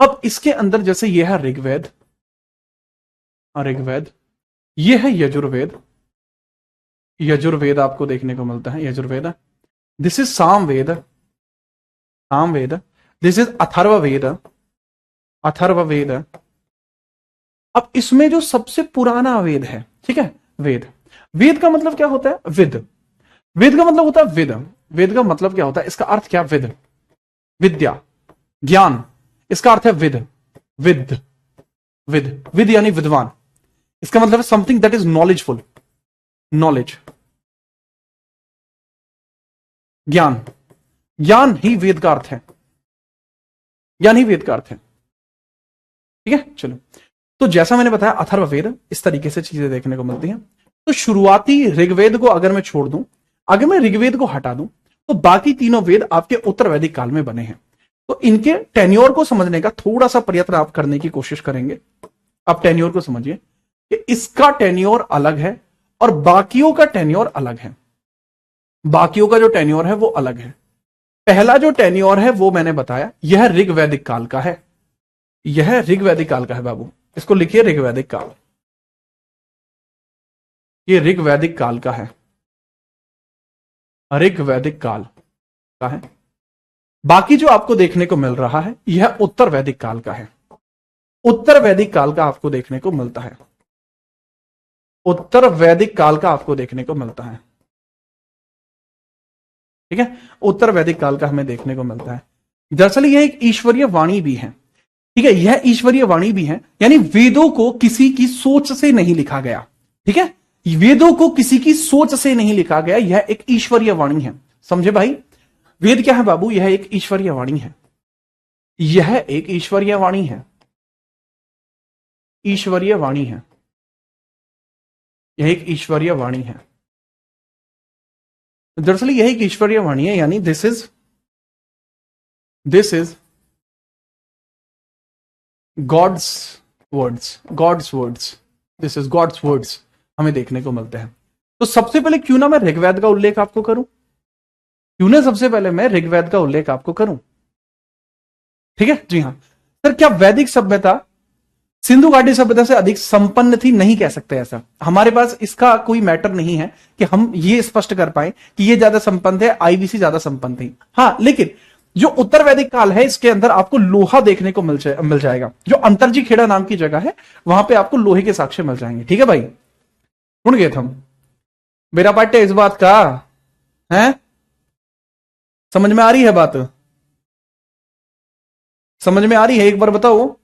अब इसके अंदर जैसे यह है ऋग्वेद, ऋग्वेद, यह है यजुर्वेद, यजुर्वेद आपको देखने को मिलता है, Yajurveda. This is Samaveda, Samaveda. This is Atharvaveda, Atharvaveda. अब इसमें जो सबसे पुराना वेद है, ठीक है, वेद, वेद का मतलब क्या होता है? विद, वेद का मतलब होता है विद। वेद का मतलब क्या होता है? इसका अर्थ क्या? विद, विद्या, ज्ञान, इसका अर्थ है विद, विद, विद, विद यानी विद्वान। इसका मतलब है something that is knowledgeful, knowledge, ज्ञान, ज्ञान ही वेद का अर्थ है, ज्ञान ही वेद का अर्थ है। ठीक है, चलो, तो जैसा मैंने बताया अथर्ववेद, इस तरीके से चीजें देखने को मिलती हैं। तो शुरुआती ऋग्वेद को अगर मैं छोड़ दूं, अगर मैं ऋग्वेद को हटा दूं, तो बाकी तीनों वेद आपके उत्तर वैदिक काल में बने हैं। तो इनके टेन्योर को समझने का थोड़ा सा प्रयत्न आप करने की कोशिश करेंगे। आप टेन्योर को समझिए कि इसका टेन्योर अलग है और बाकियों का टेन्योर अलग है। बाकियों का जो टेन्योर है वो अलग है। पहला जो टेन्योर है वो मैंने बताया, यह ऋग्वैदिक काल का है, यह ऋग्वैदिक काल का है बाबू, इसको लिखिए ऋग्वैदिक काल, ये ऋग्वैदिक काल का है, ऋग्वैदिक काल का है। बाकी जो आपको देखने को मिल रहा है यह उत्तर वैदिक काल का है, उत्तर वैदिक काल का आपको देखने को मिलता है, उत्तर वैदिक काल का आपको देखने को मिलता है। ठीक है, उत्तर वैदिक काल का हमें देखने को मिलता है। दरअसल यह एक ईश्वरीय वाणी भी है। ठीक है, यह ईश्वरीय वाणी भी है, यानी वेदों को किसी की सोच से नहीं लिखा गया। ठीक है, वेदों को किसी की सोच से नहीं लिखा गया, यह एक ईश्वरीय वाणी है। समझे भाई? वेद क्या है बाबू? यह एक ईश्वरीय वाणी है, यह एक ईश्वरीय वाणी है, ईश्वरीय वाणी है, यह एक ईश्वरीय वाणी है। दरअसल यह एक ईश्वरीय वाणी है, यानी this is God's words, God's words, this is God's words हमें देखने को मिलते हैं। तो सबसे पहले क्यों ना मैं ऋग्वेद का उल्लेख आपको करूं, क्यों ना सबसे पहले मैं ऋग्वेद का उल्लेख आपको करूं। ठीक है, जी हां सर। क्या वैदिक सभ्यता सिंधु घाटी सभ्यता से अधिक संपन्न थी? नहीं कह सकते ऐसा, हमारे पास इसका कोई मैटर नहीं है कि हम ये स्पष्ट कर पाए कि ये ज्यादा संपन्न है, आईबीसी ज्यादा संपन्न थी। हाँ, लेकिन जो उत्तर वैदिक काल है इसके अंदर आपको लोहा देखने को मिल जाएगा। जो अंतरजी खेड़ा नाम की जगह है वहां पे आपको लोहे के साक्ष्य मिल जाएंगे। ठीक है भाई, सुन गए हम मेरा पाठ्य इस बात का है, समझ में आ रही है बात, समझ में आ रही है, एक बार बताओ।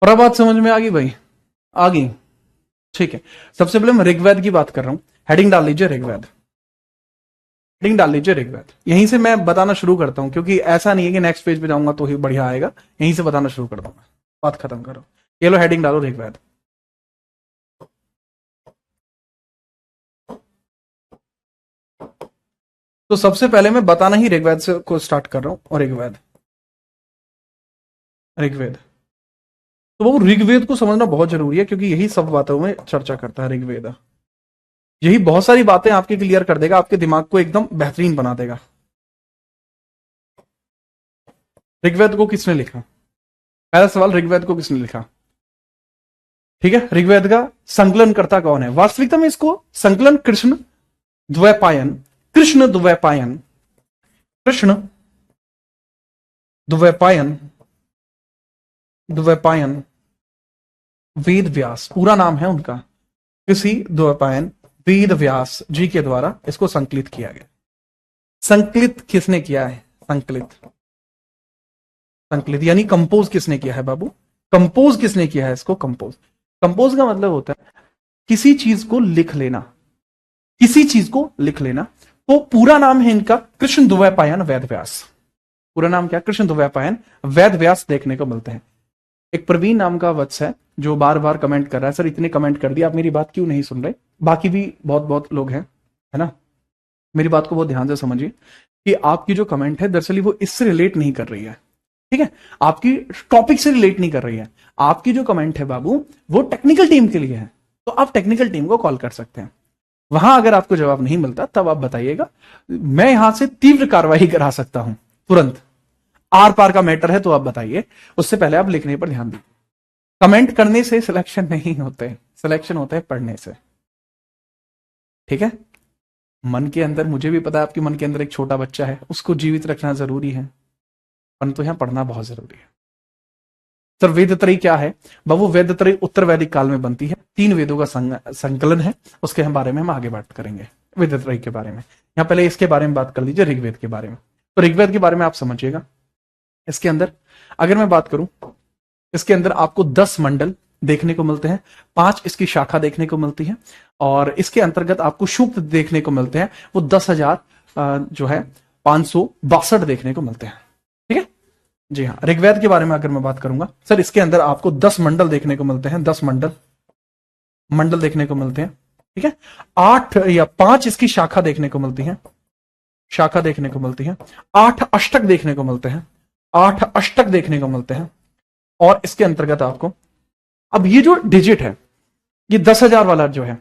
और बात समझ में आ गई भाई, आ गई। ठीक है, सबसे पहले मैं ऋग्वेद की बात कर रहा हूं, हेडिंग डाल लीजिए ऋग्वेद, हेडिंग डाल लीजिए ऋग्वेद। यहीं से मैं बताना शुरू करता हूं, क्योंकि ऐसा नहीं है कि नेक्स्ट पेज पे जाऊंगा तो ही बढ़िया आएगा, यहीं से बताना शुरू कर दूंगा, बात खत्म करो। ये लो हेडिंग डालो ऋग्वेद। तो सबसे पहले मैं बताना ही ऋग्वेद से को स्टार्ट कर रहा हूं, और ऋग्वेद, ऋग्वेद। तो वो ऋग्वेद को समझना बहुत जरूरी है, क्योंकि यही सब बातों में चर्चा करता है ऋग्वेद। यही बहुत सारी बातें आपके क्लियर कर देगा, आपके दिमाग को एकदम बेहतरीन बना देगा। ऋग्वेद को किसने लिखा? पहला सवाल, ऋग्वेद को किसने लिखा? ठीक है, ऋग्वेद का संकलन करता कौन है? वास्तविकता में इसको संकलन कृष्ण द्वैपायन, कृष्ण द्वैपायन, कृष्ण द्वैपायन, द्वैपायन वेद व्यास पूरा नाम है उनका, किसी द्वैपायन वेद व्यास जी के द्वारा इसको संकलित किया गया। संकलित किसने किया है? संकलित, संकलित यानी कंपोज किसने किया है बाबू? कंपोज किसने किया है इसको? कंपोज, कंपोज का मतलब होता है किसी चीज को लिख लेना, किसी चीज को लिख लेना। तो पूरा नाम है इनका कृष्ण द्वैपायन वेद व्यास। पूरा नाम क्या? कृष्ण द्वैपायन वेद व्यास देखने को मिलते हैं। एक प्रवीण नाम का वत्स है जो बार बार कमेंट कर रहा है, सर इतने कमेंट कर दिया, आप मेरी बात क्यों नहीं सुन रहे? बाकी भी बहुत बहुत लोग हैं, है ना, मेरी बात को बहुत ध्यान से समझिए कि आपकी जो कमेंट है दरअसल वो इससे रिलेट नहीं कर रही है। ठीक है, आपकी टॉपिक से रिलेट नहीं कर रही है। आपकी जो कमेंट है बाबू वो टेक्निकल टीम के लिए है, तो आप टेक्निकल टीम को कॉल कर सकते हैं। वहां अगर आपको जवाब नहीं मिलता तब आप बताइएगा, मैं यहां से तीव्र कार्रवाई करा सकता हूं तुरंत। आर पार का मैटर है तो आप बताइए, उससे पहले आप लिखने पर ध्यान दीजिए। कमेंट करने से सिलेक्शन नहीं होते, सिलेक्शन होता है पढ़ने से। ठीक है, मन के अंदर, मुझे भी पता है आपके मन के अंदर एक छोटा बच्चा है, उसको जीवित रखना जरूरी है, परंतु यहां पढ़ना बहुत जरूरी है। सर वेदत्रयी क्या है बाबू? वेदत्रयी उत्तर वैदिक काल में बनती है, 3 वेदों का संकलन है, उसके बारे में हम आगे बात करेंगे, वेदत्रयी के बारे में। यहां पहले इसके बारे में बात कर लीजिए, ऋग्वेद के बारे में। तो ऋग्वेद के बारे में आप समझिएगा, इसके अंदर अगर मैं बात करूं, इसके अंदर आपको 10 मंडल देखने को मिलते हैं, 5 इसकी शाखा देखने को मिलती है, और इसके अंतर्गत आपको सूक्त देखने को मिलते हैं, वो 10,000 जो है 562 देखने को मिलते हैं। ठीक है, जी हाँ। ऋग्वेद के बारे में अगर मैं बात करूंगा, सर इसके अंदर आपको 10 मंडल देखने को मिलते हैं, 10 मंडल, मंडल देखने को मिलते हैं। ठीक है, 8 या 5 इसकी शाखा देखने को मिलती है, शाखा देखने को मिलती है, 8 अष्टक देखने को मिलते हैं, 8 अष्टक देखने को मिलते हैं। और इसके अंतर्गत आपको, अब ये जो डिजिट है, ये 10,000 वाला जो है,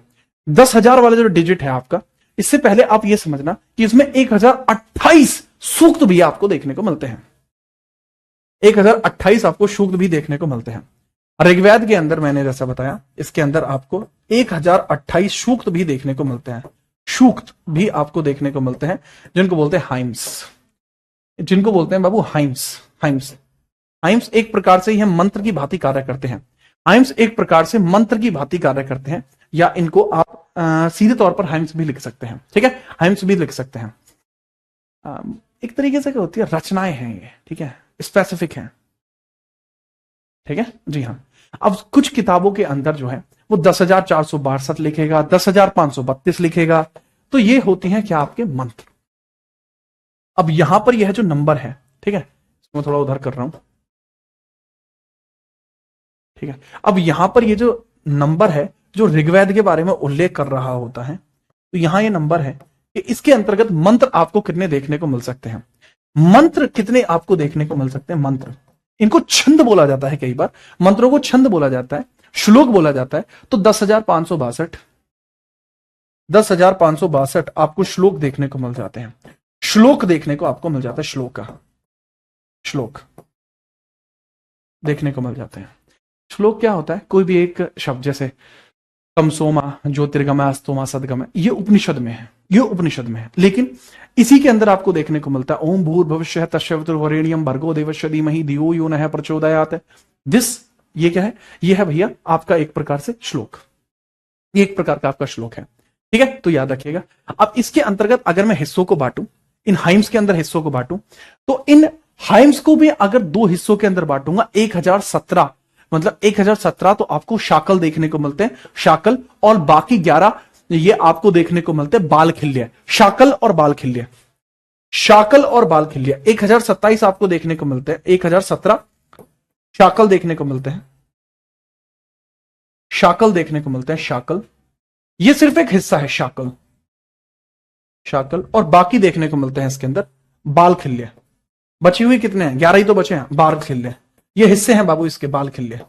10,000 वाला जो डिजिट है आपका, इससे पहले आप ये समझना कि इसमें 1028 सूक्त भी आपको देखने को मिलते हैं, 1028 आपको सूक्त भी देखने को मिलते हैं। ऋग्वेद के अंदर मैंने जैसा बताया, इसके अंदर आपको 1028 सूक्त भी देखने को मिलते हैं, सूक्त भी आपको देखने को मिलते हैं, जिनको बोलते हैं हाइम्स, जिनको बोलते हैं बाबू हाइम्स। हाइम्स, हाइम्स एक प्रकार से यह मंत्र की भांति कार्य करते हैं, हाइम्स एक प्रकार से मंत्र की भांति कार्य करते हैं, या इनको आप सीधे तौर पर हाइम्स भी लिख सकते हैं। ठीक है, हाइम्स भी लिख सकते हैं। एक तरीके से क्या होती है, रचनाएं हैं ये, ठीक है, स्पेसिफिक हैं। ठीक है, जी हाँ। अब कुछ किताबों के अंदर जो है वो 10,462 लिखेगा, 10,532 लिखेगा, तो ये होती हैं क्या? आपके मंत्र। अब यहां पर यह जो नंबर है, ठीक है, इसको मैं थोड़ा उधर कर रहा हूं, ठीक है। अब यहां पर ये जो नंबर है जो ऋग्वेद के बारे में उल्लेख कर रहा होता है, तो यहां ये नंबर है कि इसके अंतर्गत मंत्र आपको कितने देखने को मिल सकते हैं। मंत्र कितने आपको देखने को मिल सकते हैं? मंत्र, इनको छंद बोला जाता है, कई बार मंत्रों को छंद बोला जाता है, श्लोक बोला जाता है। तो 10,562, 10,562 आपको श्लोक देखने को मिल जाते हैं। श्लोक देखने को आपको मिल जाता है, श्लोक का श्लोक देखने को मिल जाते हैं। श्लोक क्या होता है? कोई भी एक शब्द, जैसे तमसोमा ज्योतिर्गमय अस्तोमा सदगमय, ये उपनिषद में है, ये उपनिषद में है, लेकिन इसी के अंदर आपको देखने को मिलता है ओम भूर्भुवस्सुः तत्सवितुर्वरेण्यं भर्गो देवस्य धीमहि धियो यो नः प्रचोदयात्। दिस, ये क्या है? ये है भैया आपका एक प्रकार से श्लोक, ये एक प्रकार का आपका श्लोक है, ठीक है, तो याद रखिएगा। अब इसके अंतर्गत अगर मैं हिस्सों को बांटूं, इन हाइम्स के अंदर हिस्सों को बांटूं, तो इन हाइम्स को भी अगर दो हिस्सों के अंदर बांटूंगा, 1017, मतलब 1017 तो आपको शाकल देखने को मिलते हैं, शाकल, और बाकी 11 ये आपको देखने को मिलते हैं बाल खिल्य, शाकल और बाल खिल्य, शाकल और बाल खिल्य। 1027 आपको देखने को मिलते हैं, 1017 शाकल देखने को मिलते हैं, शाकल देखने को मिलते हैं, शाकल, ये सिर्फ एक हिस्सा है शाकल, शाकल, और बाकी देखने को मिलते हैं इसके अंदर बाल खिल्य। बची हुई कितने हैं? 11 ही तो बचे हैं, बाल खिल्य, ये हिस्से हैं बाबू इसके, बाल खिल्य,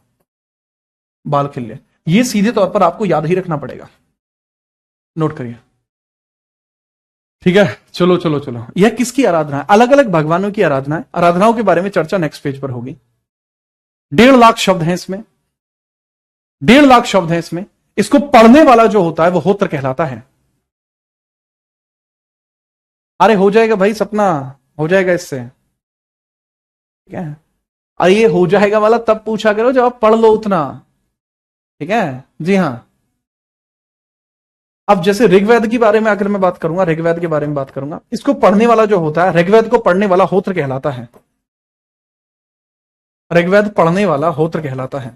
बाल खिल्य। ये सीधे तौर पर आपको याद ही रखना पड़ेगा, नोट करिए, ठीक है। चलो चलो चलो, यह किसकी आराधना है? अलग अलग भगवानों की आराधना है। आराधनाओं के बारे में चर्चा नेक्स्ट पेज पर होगी। 1.5 लाख शब्द हैं इसमें, 1.5 लाख शब्द हैं इसमें। इसको पढ़ने वाला जो होता है वो होत्र कहलाता है। अरे हो जाएगा भाई सपना, हो जाएगा इससे, ठीक है। अरे ये हो जाएगा वाला तब पूछा करो जब आप पढ़ लो उतना, ठीक है, जी हाँ। अब जैसे ऋग्वेद के बारे में अगर मैं बात करूंगा, ऋग्वेद के बारे में बात करूंगा, इसको पढ़ने वाला जो होता है, ऋग्वेद को पढ़ने वाला होत्र कहलाता है, ऋग्वेद पढ़ने वाला होत्र कहलाता है,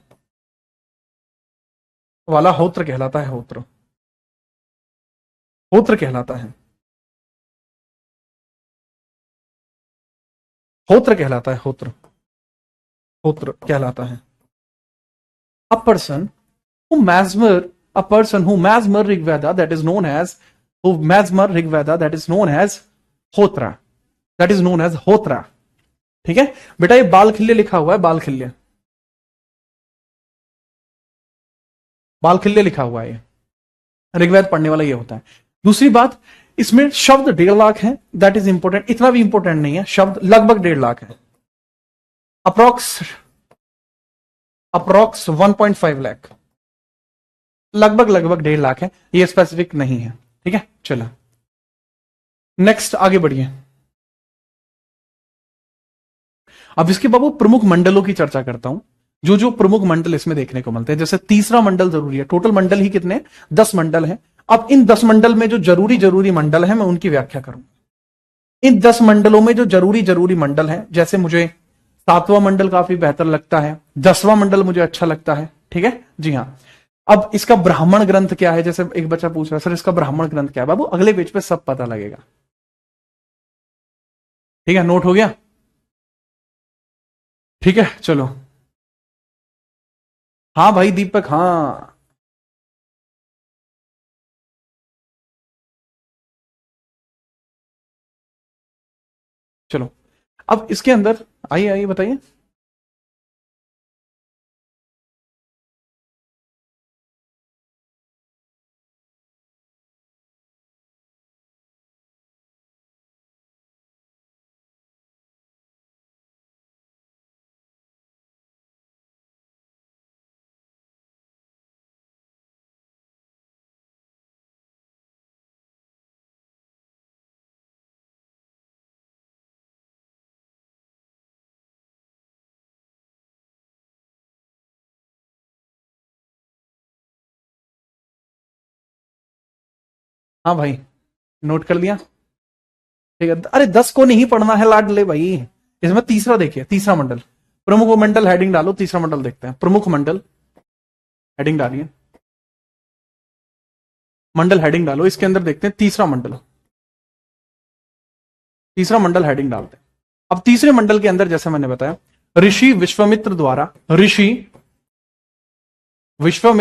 वाला होत्र कहलाता है, होत्र, होत्र कहलाता है, होत्र कहलाता है, होत्र, होत्र कहलाता है। A person who mesmer, a person who mesmer Rigveda, that is known as, who mesmer Rigveda, that is known as होत्रा, that is known as होत्रा, ठीक है बेटा। ये बाल खिल्य लिखा हुआ है, बाल खिल्य, बाल खिल्य लिखा हुआ है, ऋग्वेद पढ़ने वाला ये होता है। दूसरी बात, इसमें शब्द 1.5 लाख है, दैट इज इंपॉर्टेंट, इतना भी इंपॉर्टेंट नहीं है, शब्द लगभग 1.5 लाख है, अप्रोक्स, अप्रोक्स 1.5 लाख, लगभग लगभग 1.5 लाख है, ये स्पेसिफिक नहीं है, ठीक है। चलो नेक्स्ट आगे बढ़िए। अब इसके बाबू प्रमुख मंडलों की चर्चा करता हूं, जो जो प्रमुख मंडल इसमें देखने को मिलते हैं। जैसे तीसरा मंडल जरूरी है, टोटल मंडल ही कितने? 10 मंडल है। अब इन 10 मंडल में जो जरूरी जरूरी मंडल है मैं उनकी व्याख्या करूंगा। इन 10 मंडलों में जो जरूरी जरूरी मंडल है, जैसे मुझे 7वां मंडल काफी बेहतर लगता है, 10वां मंडल मुझे अच्छा लगता है, ठीक है, जी हाँ। अब इसका ब्राह्मण ग्रंथ क्या है? जैसे एक बच्चा पूछ रहा है सर इसका ब्राह्मण ग्रंथ क्या है? बाबू अगले पेज पे सब पता लगेगा, ठीक है, नोट हो गया, ठीक है। चलो हाँ भाई दीपक, हाँ चलो। अब इसके अंदर आइए आइए बताइए। हाँ भाई नोट कर लिया, ठीक है। अरे 10 को नहीं पढ़ना है लाडले भाई, इसमें तीसरा देखिए, तीसरा मंडल, प्रमुख मंडल हेडिंग डालो, तीसरा मंडल देखते हैं। प्रमुख मंडल हेडिंग डालिए, मंडल हेडिंग डालो, इसके अंदर देखते हैं तीसरा मंडल। तीसरा मंडल हेडिंग डालते हैं। अब तीसरे मंडल के अंदर जैसे मैंने बताया, ऋषि विश्वामित्र द्वारा रचित ऋषि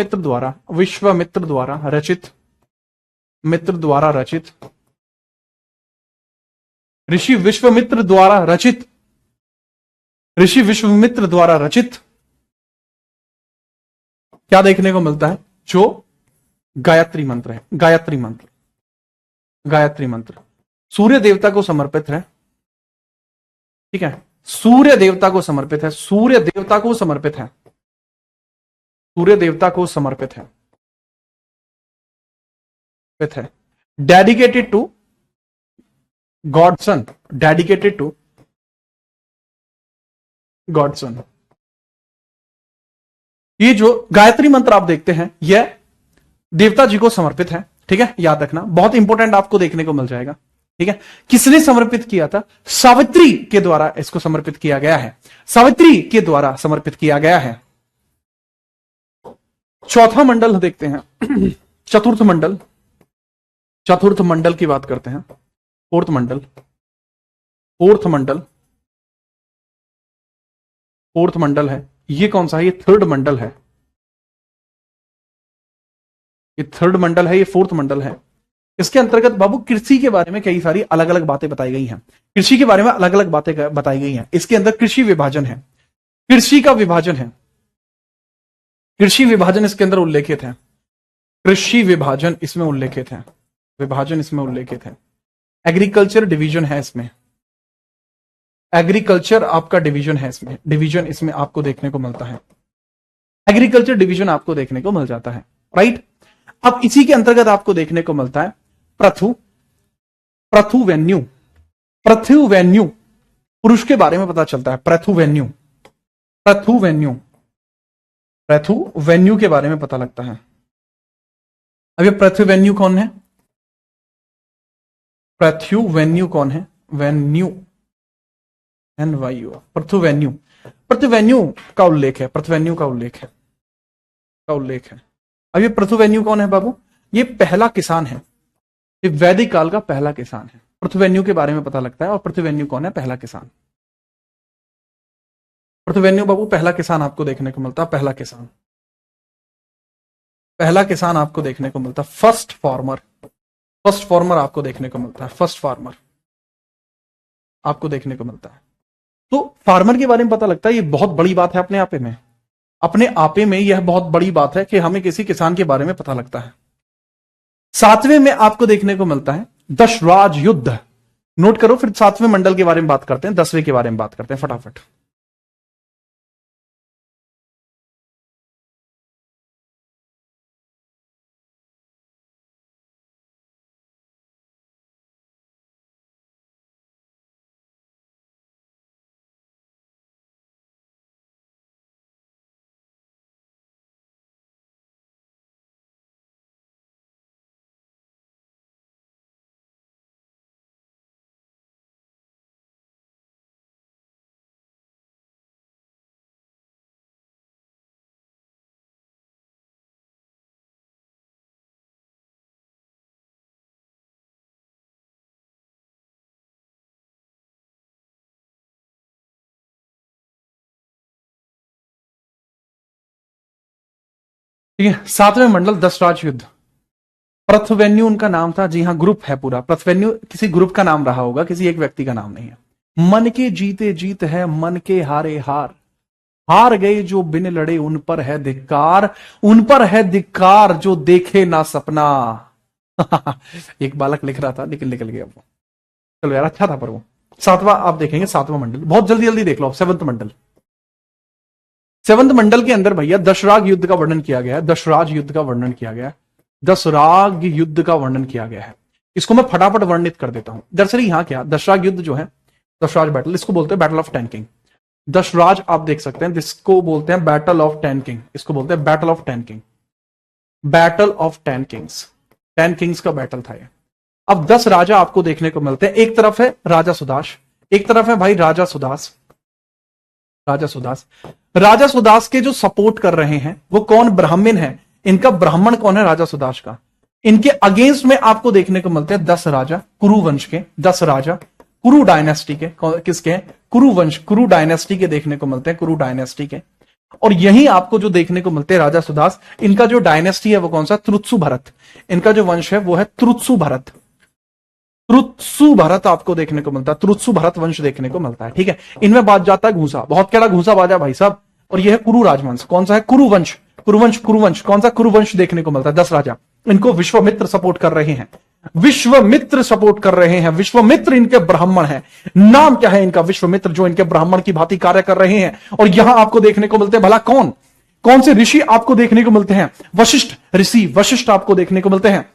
विश्वामित्र द्वारा रचित क्या देखने को मिलता है? जो गायत्री मंत्र है, गायत्री मंत्र सूर्य देवता को समर्पित है। ठीक है, सूर्य देवता को समर्पित है, डेडिकेटेड टू गॉडसन, ये जो गायत्री मंत्र आप देखते हैं यह देवता जी को समर्पित है। ठीक है, याद रखना, बहुत इंपॉर्टेंट आपको देखने को मिल जाएगा। ठीक है, किसने समर्पित किया था? सावित्री के द्वारा इसको समर्पित किया गया है, चौथा मंडल देखते हैं, चतुर्थ मंडल की बात करते हैं। फोर्थ मंडल है, ये कौन सा है? ये थर्ड मंडल है, ये फोर्थ मंडल है। इसके अंतर्गत बाबू कृषि के बारे में कई सारी अलग अलग बातें बताई गई हैं, इसके अंदर कृषि विभाजन है, कृषि विभाजन इसके अंदर उल्लेखित है, विभाजन इसमें उल्लेखित है। एग्रीकल्चर डिवीजन है इसमें, एग्रीकल्चर आपका डिवीजन है इसमें, डिवीजन इसमें आपको देखने को मिलता है, एग्रीकल्चर डिवीजन आपको देखने को मिल जाता है। राइट, अब इसी के अंतर्गत आपको देखने को मिलता है पृथुवेन्यू, पुरुष के बारे में पता चलता है। पृथुवेन्यू के बारे में पता लगता है। अब ये पृथुवेन्यू कौन है? वेन्यू NYU, पृथुवेन्यू का उल्लेख है, अब ये पृथुवेन्यू कौन है बाबू? ये पहला किसान है, ये वैदिक काल का पहला किसान है। पृथुवेन्यू के बारे में पता लगता है। और पृथुवेन्यू कौन है? पहला किसान। पृथुवेन्यू बाबू पहला किसान आपको देखने को मिलता है, पहला किसान आपको देखने को मिलता है। फर्स्ट फार्मर आपको देखने को मिलता है, आपको देखने को मिलता है। तो फार्मर के बारे में पता लगता है, ये बहुत बड़ी बात है अपने आपे में यह बहुत बड़ी बात है कि हमें किसी किसान के बारे में पता लगता है। सातवें में आपको देखने को मिलता है दशराज युद्ध। नोट करो, फिर सातवें मंडल के बारे में बात करते हैं, 10वें के बारे में बात करते हैं फटाफट। ठीक है, सातवें मंडल दशराज युद्ध। पृथुवेन्यू उनका नाम था। जी हाँ, ग्रुप है पूरा। पृथुवेन्यू किसी ग्रुप का नाम रहा होगा, किसी एक व्यक्ति का नाम नहीं है। मन के जीते जीत है, मन के हारे हार गए जो बिन लड़े, उन पर है धिक्कार जो देखे ना सपना। एक बालक लिख रहा था, निकल गया वो। चलो यार, अच्छा था। पर वो सातवां आप देखेंगे, सातवां मंडल बहुत जल्दी देख लो। सेवंथ मंडल के अंदर भैया दशराग युद्ध का वर्णन किया गया है। दशराग युद्ध का वर्णन किया गया है। इसको मैं फटाफट वर्णित कर देता हूं। दरअसल यहां क्या, दशराग युद्ध जो है, दशराज बैटल, इसको बोलते हैं बैटल ऑफ टैंकिंग। दशराज आप देख सकते हैं, जिसको बोलते हैं बैटल ऑफ टैंकिंग, इसको बोलते हैं battle of tanking. Ten Kings का बैटल था ये। अब 10 राजा आपको देखने को मिलते हैं। एक तरफ है राजा सुदास, एक तरफ है भाई राजा सुदास के जो सपोर्ट कर रहे हैं वो कौन? ब्राह्मण है। इनका ब्राह्मण कौन है? राजा सुदास का। इनके अगेंस्ट में आपको देखने को मिलते हैं 10 राजा कुरु वंश के, 10 राजा कुरु डायनेस्टी के, किसके हैं? कुरु वंश, कुरु डायनेस्टी के देखने को मिलते हैं, कुरु डायनेस्टी के। और यही आपको जो देखने को मिलते हैं राजा सुदास, इनका जो डायनेस्टी है वो कौन सा? त्रुत्सु भरत। इनका जो वंश है वो है त्रुत्सु भरत। त्रुत्सु भरत आपको देखने को मिलता है, त्रुत्सु भरत वंश देखने को मिलता है। ठीक है, इनमें बाज जाता है घूसा, बहुत कड़ा घूसा बाजा भाई साहब। और यह है कुरु राजवंश। कौन सा है? कुरुवंश। कुरुवंश, कुरुवंश कौन सा? कुरुवंश देखने को मिलता है, 10 राजा। इनको विश्वामित्र सपोर्ट कर रहे हैं, विश्वामित्र सपोर्ट कर रहे हैं। विश्वामित्र इनके ब्राह्मण हैं। नाम क्या है इनका? विश्वामित्र, जो इनके ब्राह्मण की भांति कार्य कर रहे हैं। और यहां आपको देखने को मिलते हैं भला कौन कौन से ऋषि आपको देखने को मिलते हैं? वशिष्ठ ऋषि, वशिष्ठ आपको देखने को मिलते हैं,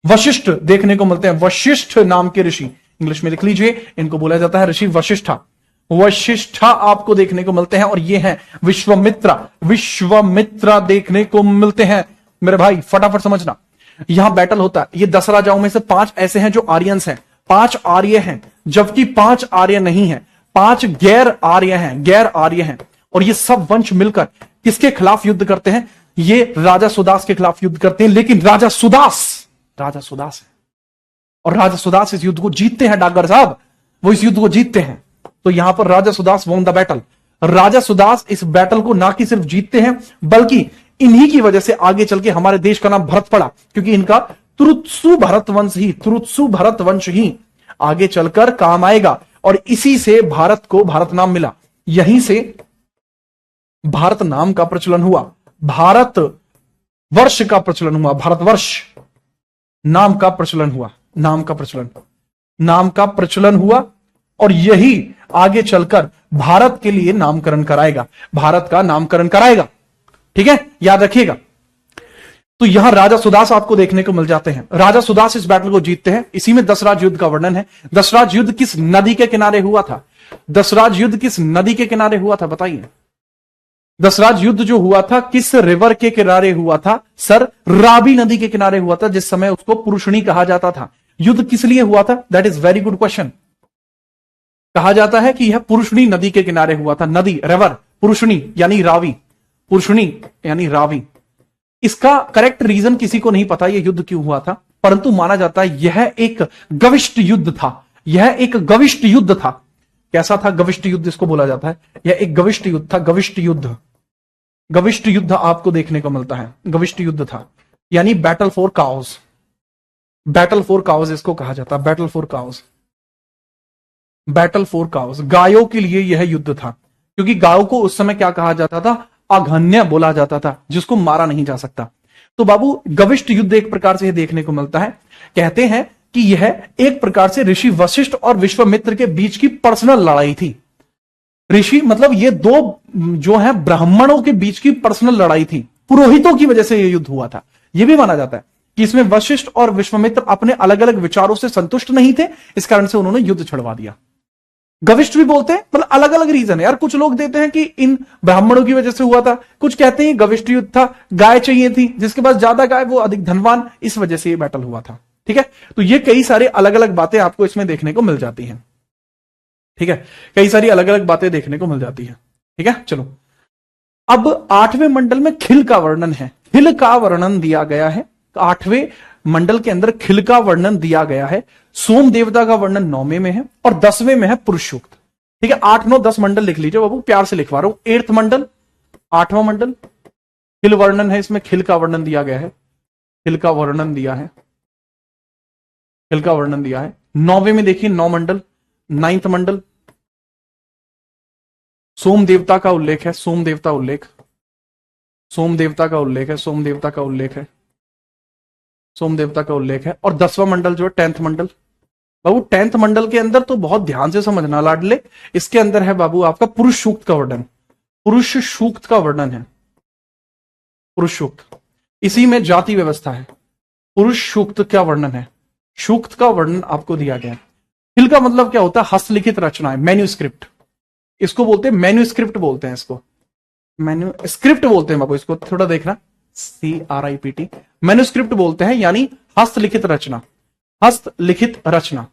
वशिष्ठ देखने को मिलते हैं। वशिष्ठ नाम के ऋषि, इंग्लिश में लिख लीजिए, इनको बोला जाता है ऋषि वशिष्ठा। वशिष्ठा आपको देखने को मिलते हैं। और ये हैं विश्वामित्रा, विश्वामित्रा देखने को मिलते हैं। मेरे भाई फटाफट समझना, यहां बैटल होता है। ये 10 राजाओं में से 5 ऐसे हैं जो आर्यंस हैं, 5 आर्य हैं, जबकि 5 आर्य नहीं है, 5 गैर आर्य हैं, गैर आर्य हैं। और ये सब वंश मिलकर किसके खिलाफ युद्ध करते हैं? ये राजा सुदास के खिलाफ युद्ध करते हैं। लेकिन राजा सुदास है, और राजा सुदास इस युद्ध को जीतते हैं। डागर साहब, वो इस युद्ध को जीतते हैं। तो यहां पर राजा सुदास वॉन द बैटल। राजा सुदास इस बैटल को ना कि सिर्फ जीतते हैं, बल्कि इन्हीं की वजह से आगे चल के हमारे देश का नाम भरत पड़ा, क्योंकि इनका त्रुत्सु भरत वंश ही आगे चलकर काम आएगा। और इसी से भारत को भारत नाम मिला, यहीं से भारत नाम का प्रचलन हुआ, भारत वर्ष का प्रचलन हुआ, भारतवर्ष नाम का प्रचलन हुआ, नाम का प्रचलन हुआ। और यही आगे चलकर भारत के लिए नामकरण कराएगा, भारत का नामकरण कराएगा। ठीक है, याद रखिएगा। तो यहां राजा सुदास आपको देखने को मिल जाते हैं। राजा सुदास इस बैटल को जीतते हैं। इसी में दशराज युद्ध का वर्णन है। दशराज युद्ध किस नदी के किनारे हुआ था? दशराज युद्ध किस नदी के किनारे हुआ था? बताइए। दशराज युद्ध जो हुआ था किस रिवर के किनारे हुआ था? सर, रावी नदी के किनारे हुआ था, जिस समय उसको पुरुषणी कहा जाता था। युद्ध किस लिए हुआ था? That is very good question. कहा जाता है कि यह पुरुषणी नदी के किनारे हुआ था। नदी, रिवर, पुरुषणी यानी रावी, पुरुषणी यानी रावी। इसका करेक्ट रीजन किसी को नहीं पता यह युद्ध क्यों हुआ था, परंतु माना जाता है यह एक गविष्ट युद्ध था। यह एक गविष्ट युद्ध था। कैसा था? गविष्ट युद्ध इसको बोला जाता है। यह एक गविष्ट युद्ध था। गविष्ट युद्ध, गविष्ट युद्ध आपको देखने को मिलता है। गविष्ट युद्ध था यानी battle for cows, battle for cows इसको कहा जाता है। Battle for cows, battle for cows, गायों के लिए यह युद्ध था। क्योंकि गायों को उस समय क्या कहा जाता था? अघन्य बोला जाता था, जिसको मारा नहीं जा सकता। तो बाबू, गविष्ट युद्ध एक प्रकार से यह देखने को मिलता है। कहते हैं कि यह एक प्रकार से ऋषि वशिष्ठ और विश्वामित्र के बीच की पर्सनल लड़ाई थी। ऋषि मतलब ये दो जो है ब्राह्मणों के बीच की पर्सनल लड़ाई थी। पुरोहितों की वजह से यह युद्ध हुआ था। यह भी माना जाता है कि इसमें वशिष्ठ और विश्वामित्र अपने अलग अलग विचारों से संतुष्ट नहीं थे, इस कारण से उन्होंने युद्ध छुड़वा दिया। गविष्ठ भी बोलते हैं, मतलब अलग अलग रीजन है यार। कुछ लोग देते हैं कि इन ब्राह्मणों की वजह से हुआ था, कुछ कहते हैं गविष्ठ युद्ध था, गाय चाहिए थी, जिसके पास ज्यादा गाय वो अधिक धनवान, इस वजह से ये बैटल हुआ था। ठीक है, तो ये कई सारे अलग अलग बातें आपको इसमें देखने को मिल जाती हैं। ठीक है, कई सारी अलग अलग बातें देखने को मिल जाती है। ठीक है, चलो अब 8वें मंडल में खिल का वर्णन है। खिल का वर्णन दिया गया है। 8वें मंडल के अंदर खिल का वर्णन दिया गया है। सोम देवता का वर्णन 9वें में है और 10वें में है पुरुष सूक्त। ठीक है, 8, 9, 10 मंडल लिख लीजिए बाबू, प्यार से लिखवा रहा हूं। 8th मंडल, 8वां मंडल, खिल वर्णन है। इसमें खिल का वर्णन दिया गया है, खिल का वर्णन दिया है, खिल का वर्णन दिया है। 9वें में देखिए 9 मंडल, 9th मंडल, सोम देवता का उल्लेख है। सोम देवता उल्लेख, सोम देवता का उल्लेख है, सोम देवता का उल्लेख है, सोम देवता का उल्लेख है। और 10वां मंडल जो है 10th मंडल। बाबू 10th मंडल के अंदर तो बहुत ध्यान से समझना लाडले, इसके अंदर है बाबू आपका पुरुष सूक्त का वर्णन। पुरुष सूक्त का वर्णन है, पुरुष सूक्त। इसी में जाति व्यवस्था है। पुरुष सूक्त का वर्णन है, सूक्त का वर्णन आपको दिया गया है। खिल का मतलब क्या होता है? हस्तलिखित रचनाएं, मैन्यूस्क्रिप्ट। इसको बोलते हैं मैन्यूस्क्रिप्ट, बोलते हैं इसको मैन्यूस्क्रिप्ट बोलते हैं बाबू। इसको थोड़ा देखना, CRIPT, मैन्यूस्क्रिप्ट बोलते हैं, यानी हस्तलिखित रचना, हस्तलिखित रचना,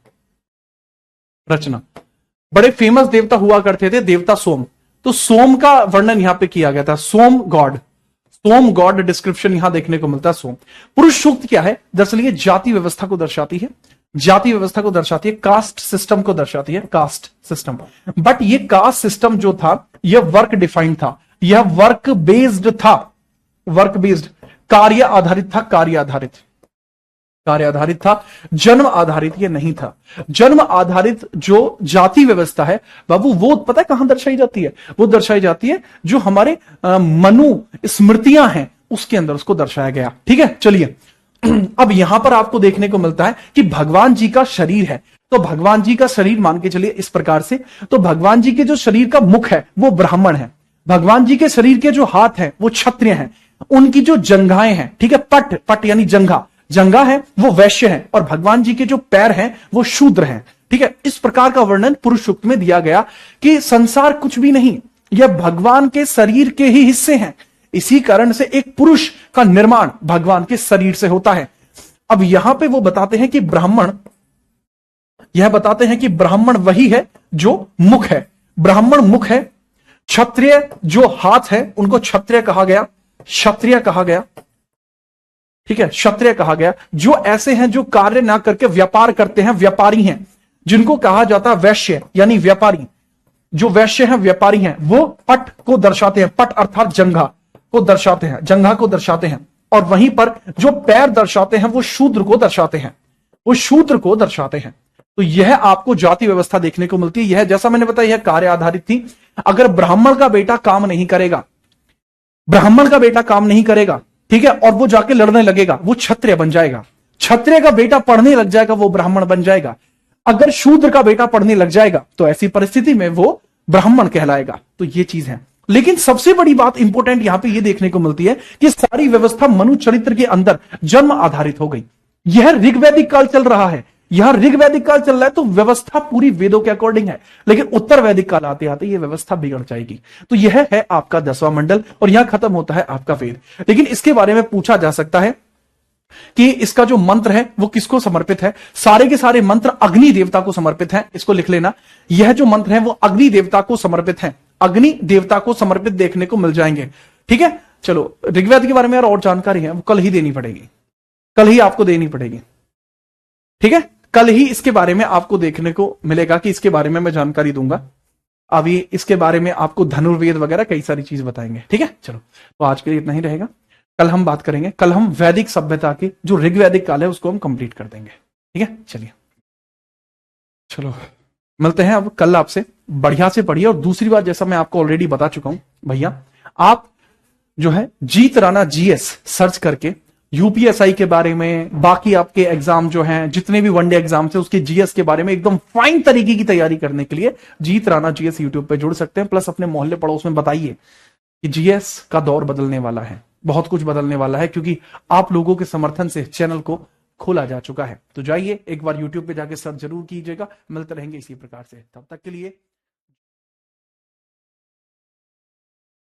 रचना। बड़े फेमस देवता हुआ करते थे, देवता सोम। तो सोम का वर्णन यहां पे किया गया था। सोम गॉड, सोम गॉड डिस्क्रिप्शन यहां देखने को मिलता है। सोम। पुरुष सूक्त क्या है? दरअसल ये जाति व्यवस्था को दर्शाती है। जाति व्यवस्था को दर्शाती है, कास्ट सिस्टम को दर्शाती है, कास्ट सिस्टम। बट ये कास्ट सिस्टम जो था यह वर्क डिफाइंड था, यह वर्क बेस्ड था, वर्क बेस्ड, कार्य आधारित था, कार्य आधारित, कार्य आधारित था, जन्म आधारित ये नहीं था। जन्म आधारित जो जाति व्यवस्था है बाबू, वो पता है कहां दर्शाई जाती है? वो दर्शाई जाती है जो हमारे मनु स्मृतियां हैं उसके अंदर उसको दर्शाया गया। ठीक है, चलिए अब यहां पर आपको देखने को मिलता है कि भगवान जी का शरीर है, तो भगवान जी का शरीर मान के चलिए इस प्रकार से, तो भगवान जी के जो शरीर का मुख है वो ब्राह्मण है, भगवान जी के शरीर के जो हाथ हैं वो क्षत्रिय हैं, उनकी जो जंघाएं हैं, ठीक है, पट, पट यानी जंघा, जंघा है वो वैश्य है, और भगवान जी के जो पैर हैं वो शूद्र हैं। ठीक है, इस प्रकार का वर्णन पुरुष सूक्त में दिया गया कि संसार कुछ भी नहीं, यह भगवान के शरीर के ही हिस्से हैं। इसी कारण से एक पुरुष का निर्माण भगवान के शरीर से होता है। अब यहां पे वो बताते हैं कि ब्राह्मण, यह बताते हैं कि ब्राह्मण वही है जो मुख है, ब्राह्मण मुख है, क्षत्रिय जो हाथ है उनको क्षत्रिय कहा गया, क्षत्रिय कहा गया। ठीक है, क्षत्रिय कहा गया। जो ऐसे हैं जो कार्य ना करके व्यापार करते हैं, व्यापारी हैं, जिनको कहा जाता है वैश्य यानी व्यापारी। जो वैश्य हैं, व्यापारी हैं, वो पट को दर्शाते हैं, पट अर्थात जंघा को दर्शाते हैं, जंघा को दर्शाते हैं। और वहीं पर जो पैर दर्शाते हैं वो शूद्र को दर्शाते हैं, वो शूद्र को दर्शाते हैं। तो यह आपको जाति व्यवस्था देखने को मिलती है। यह जैसा मैंने बताया, यह कार्य आधारित थी। अगर ब्राह्मण का बेटा काम नहीं करेगा, ब्राह्मण का बेटा काम नहीं करेगा, ठीक है, और वो जाके लड़ने लगेगा, वो क्षत्रिय बन जाएगा। क्षत्रिय का बेटा पढ़ने लग जाएगा, वो ब्राह्मण बन जाएगा। अगर शूद्र का बेटा पढ़ने लग जाएगा तो ऐसी परिस्थिति में वो ब्राह्मण कहलाएगा। तो ये चीज है। लेकिन सबसे बड़ी बात इंपॉर्टेंट यहां पे ये देखने को मिलती है कि सारी व्यवस्था मनु चरित्र के अंदर जन्म आधारित हो गई। यह ऋग्वैदिक काल चल रहा है, यह ऋग्वैदिक काल चल रहा है, तो व्यवस्था पूरी वेदों के अकॉर्डिंग है। लेकिन उत्तर वैदिक काल आते आते यह व्यवस्था बिगड़ जाएगी। तो यह है आपका 10वां मंडल, और यहां खत्म होता है आपका वेद। लेकिन इसके बारे में पूछा जा सकता है कि इसका जो मंत्र है वो किसको समर्पित है? सारे के सारे मंत्र अग्नि देवता को समर्पित हैं, इसको लिख लेना। यह जो मंत्र है वो अग्नि देवता को समर्पित है, अग्नि देवता को समर्पित देखने को मिल जाएंगे। ठीक है, चलो ऋग्वेद के बारे में और जानकारी है वो कल ही देनी पड़ेगी, कल ही आपको देनी पड़ेगी। ठीक है, कल ही इसके बारे में आपको देखने को मिलेगा कि इसके बारे में मैं जानकारी दूंगा। अभी इसके बारे में आपको धनुर्वेद वगैरह कई सारी चीज बताएंगे। ठीक है, चलो तो आज के लिए इतना ही रहेगा। कल हम बात करेंगे, कल हम वैदिक सभ्यता की जो ऋग्वैदिक काल है उसको हम कंप्लीट कर देंगे। ठीक है, चलिए चलो मिलते हैं अब कल आपसे। बढ़िया से पढ़िए। और दूसरी बात, जैसा मैं आपको ऑलरेडी बता चुका हूं भैया, आप जो है जीत राणा जीएस सर्च करके यूपीएसआई के बारे में, बाकी आपके एग्जाम जो हैं, जितने भी वनडे एग्जाम थे उसके जीएस के बारे में एकदम फाइन तरीके की तैयारी करने के लिए जीत राणा जीएस यूट्यूब पे जुड़ सकते हैं। प्लस अपने मोहल्ले पड़ोस में बताइए कि जीएस का दौर बदलने वाला है, बहुत कुछ बदलने वाला है, क्योंकि आप लोगों के समर्थन से चैनल को खोला जा चुका है। तो जाइए एक बार यूट्यूब पे जाके सर्च जरूर कीजिएगा। मिलते रहेंगे इसी प्रकार से, तब तक के लिए